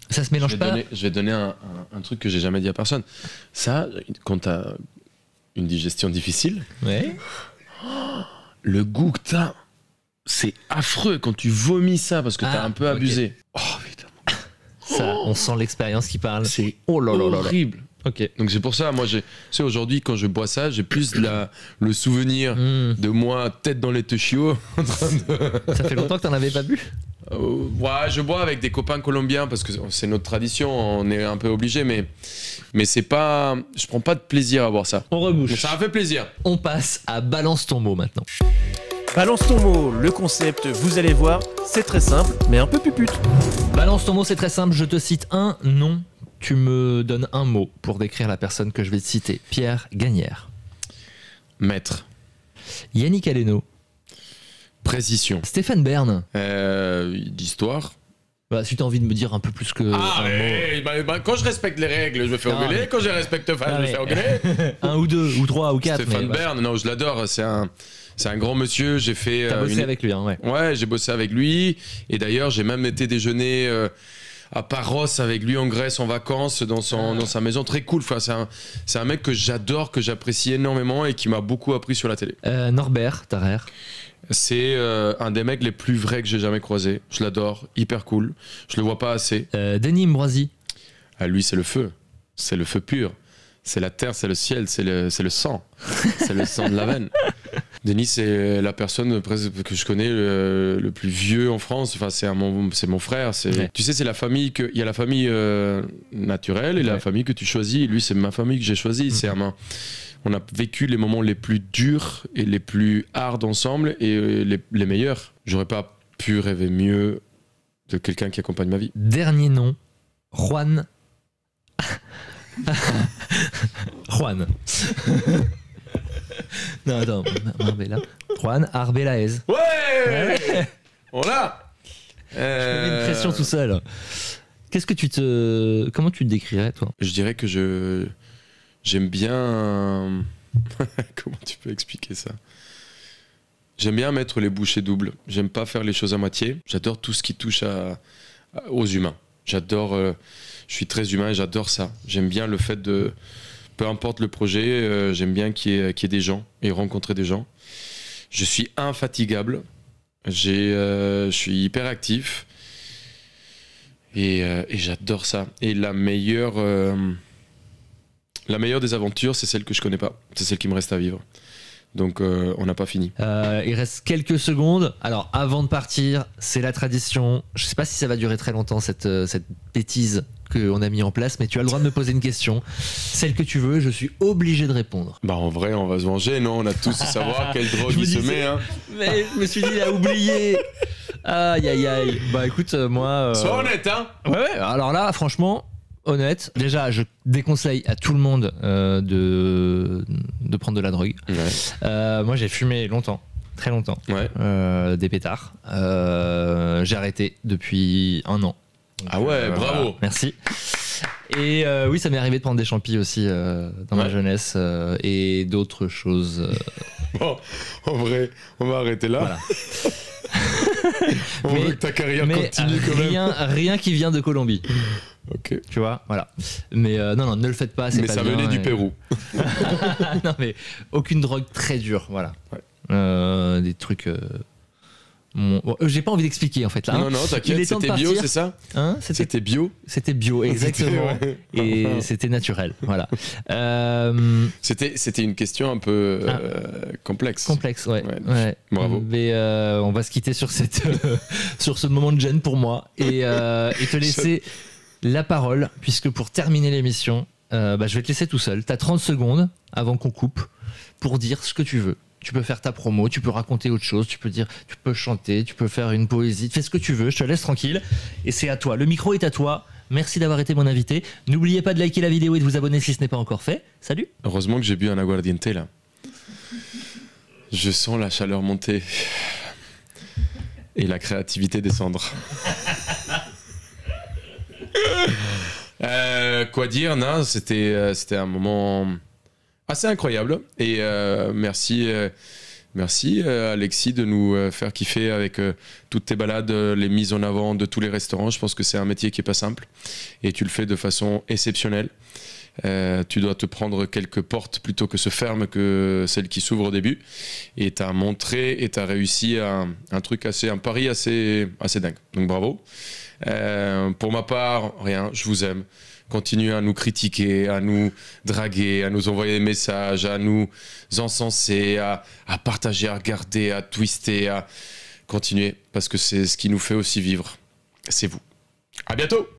ça se Je mélange vais, pas. je vais donner un truc que j'ai jamais dit à personne. Ça, quand t'as une digestion difficile, Ouais. le goût que t'as, c'est affreux quand tu vomis ça parce que t'as Ah, un peu ok. abusé. Oh putain, Ça, on sent l'expérience qui parle. c'est Oh là là là là. horrible. Ok. Donc c'est pour ça, moi, tu sais, aujourd'hui, quand je bois ça, j'ai plus le souvenir Mmh. de moi, tête dans les chiots, en train de... Ça fait longtemps que t'en avais pas bu. Ouais, je bois avec des copains colombiens parce que c'est notre tradition, on est un peu obligé, mais c'est pas... Je prends pas de plaisir à boire ça. On Mais rebouche. ça a fait plaisir. On passe à balance ton mot maintenant. Balance ton mot, le concept, vous allez voir, c'est très simple, mais un peu pupute. Balance ton mot, c'est très simple. Je te cite un nom. Tu me donnes un mot pour décrire la personne que je vais te citer. Pierre Gagnère. Maître. Yannick Aleno. Précision. Stéphane Bern. D'histoire. Bah, si t'as envie de me dire un peu plus que Ah, un mot. mais quand je respecte les règles, je me fais Ah, engueuler. mais- Quand je les respecte pas, Ah, je me mais- fais engueuler. Un ou deux, ou trois, ou quatre. Stéphane mais, Bern, non, je l'adore. C'est un grand monsieur. J'ai fait. T'as bossé avec lui, hein, ouais. Ouais, j'ai bossé avec lui. Et d'ailleurs, j'ai même été déjeuner à Paros avec lui en Grèce en vacances dans sa maison. Très cool. Enfin, c'est un mec que j'adore, que j'apprécie énormément et qui m'a beaucoup appris sur la télé. Norbert Tarrer. C'est un des mecs les plus vrais que j'ai jamais croisé. Je l'adore, hyper cool. Je le vois pas assez. Denis Mbroisi. Ah, lui, c'est le feu. C'est le feu pur. C'est la terre, c'est le ciel, c'est le sang. C'est le sang de la veine. Denis, c'est la personne presque que je connais le plus vieux en France. Enfin, c'est mon frère. Ouais. Tu sais, c'est la famille il y a la famille naturelle et la Ouais. famille que tu choisis. Et lui, c'est ma famille que j'ai choisie. On a vécu les moments les plus durs et les plus hard ensemble et les meilleurs. J'aurais pas pu rêver mieux de quelqu'un qui accompagne ma vie. Dernier nom. Juan. Juan. Non, attends. Marbella. Juan Arbelaez. Ouais, On l'a. Je me mets une pression tout seul. Qu'est-ce que comment tu te décrirais, toi? Je dirais que j'aime bien. Comment tu peux expliquer ça? J'aime bien mettre les bouchées doubles. J'aime pas faire les choses à moitié. J'adore tout ce qui touche aux humains. J'adore. Je suis très humain et j'adore ça. J'aime bien le fait de. Peu importe le projet, j'aime bien qu'il y ait des gens et rencontrer des gens. Je suis infatigable. Je suis hyper actif. Et j'adore ça. Et la meilleure des aventures, c'est celle que je connais pas. C'est celle qui me reste à vivre. Donc on n'a pas fini. Il reste quelques secondes. Alors, avant de partir, c'est la tradition. Je sais pas si ça va durer très longtemps, cette bêtise qu'on a mis en place, mais tu as le droit de me poser une question. Celle que tu veux, je suis obligé de répondre. Bah en vrai, on va se venger, non? On a tous à savoir quelle drogue Je me il se disais- met. Hein. Mais je me suis dit, il a oublié. Aïe, aïe, aïe. Bah écoute, moi... Sois honnête, hein? Ouais, alors là, franchement, honnête, déjà, je déconseille à tout le monde de prendre de la drogue. Ouais. Moi, j'ai fumé longtemps, très longtemps, Ouais. des pétards. J'ai arrêté depuis 1 an. Donc, Ah ouais, bravo. voilà, merci. Et oui, ça m'est arrivé de prendre des champis aussi dans ma Ouais. jeunesse et d'autres choses. Bon, en vrai, on va arrêter là. Voilà. On Mais- veut que ta carrière Mais continue quand même. rien qui vient de Colombie, Ok. tu vois, voilà. Mais non, ne le faites pas, c'est Mais pas ça bien, venait du et- Pérou. Non, mais aucune drogue très dure, voilà. Ouais. Des trucs J'ai pas envie d'expliquer en fait là. Non, non, Il t'inquiète, est temps de c'était bio, partir. c'est ça? Hein, C'était bio? C'était bio, exactement. Ouais. Et c'était naturel. Voilà. C'était une question un peu complexe. Complexe, ouais. Ouais. Ouais. Bravo. Mais on va se quitter sur, sur ce moment de gêne pour moi et te laisser la parole, puisque pour terminer l'émission, je vais te laisser tout seul. Tu as 30 secondes avant qu'on coupe pour dire ce que tu veux. Tu peux faire ta promo, tu peux raconter autre chose, tu peux chanter, tu peux faire une poésie, fais ce que tu veux, je te laisse tranquille. Et c'est à toi. Le micro est à toi. Merci d'avoir été mon invité. N'oubliez pas de liker la vidéo et de vous abonner si ce n'est pas encore fait. Salut. Heureusement que j'ai bu un aguardiente là. Je sens la chaleur monter et la créativité descendre. Quoi dire, non, c'était un moment assez incroyable et merci Alexis de nous faire kiffer avec toutes tes balades, les mises en avant de tous les restaurants. Je pense que c'est un métier qui est pas simple et tu le fais de façon exceptionnelle. Tu dois te prendre quelques portes plutôt que se ferment que celles qui s'ouvrent au début, et tu as montré et tu as réussi un truc un pari assez dingue, donc bravo. Pour ma part, rien, je vous aime. Continuez à nous critiquer, à nous draguer, à nous envoyer des messages, à nous encenser, à partager, à regarder, à twister, à continuer, parce que c'est ce qui nous fait aussi vivre. C'est vous. À bientôt.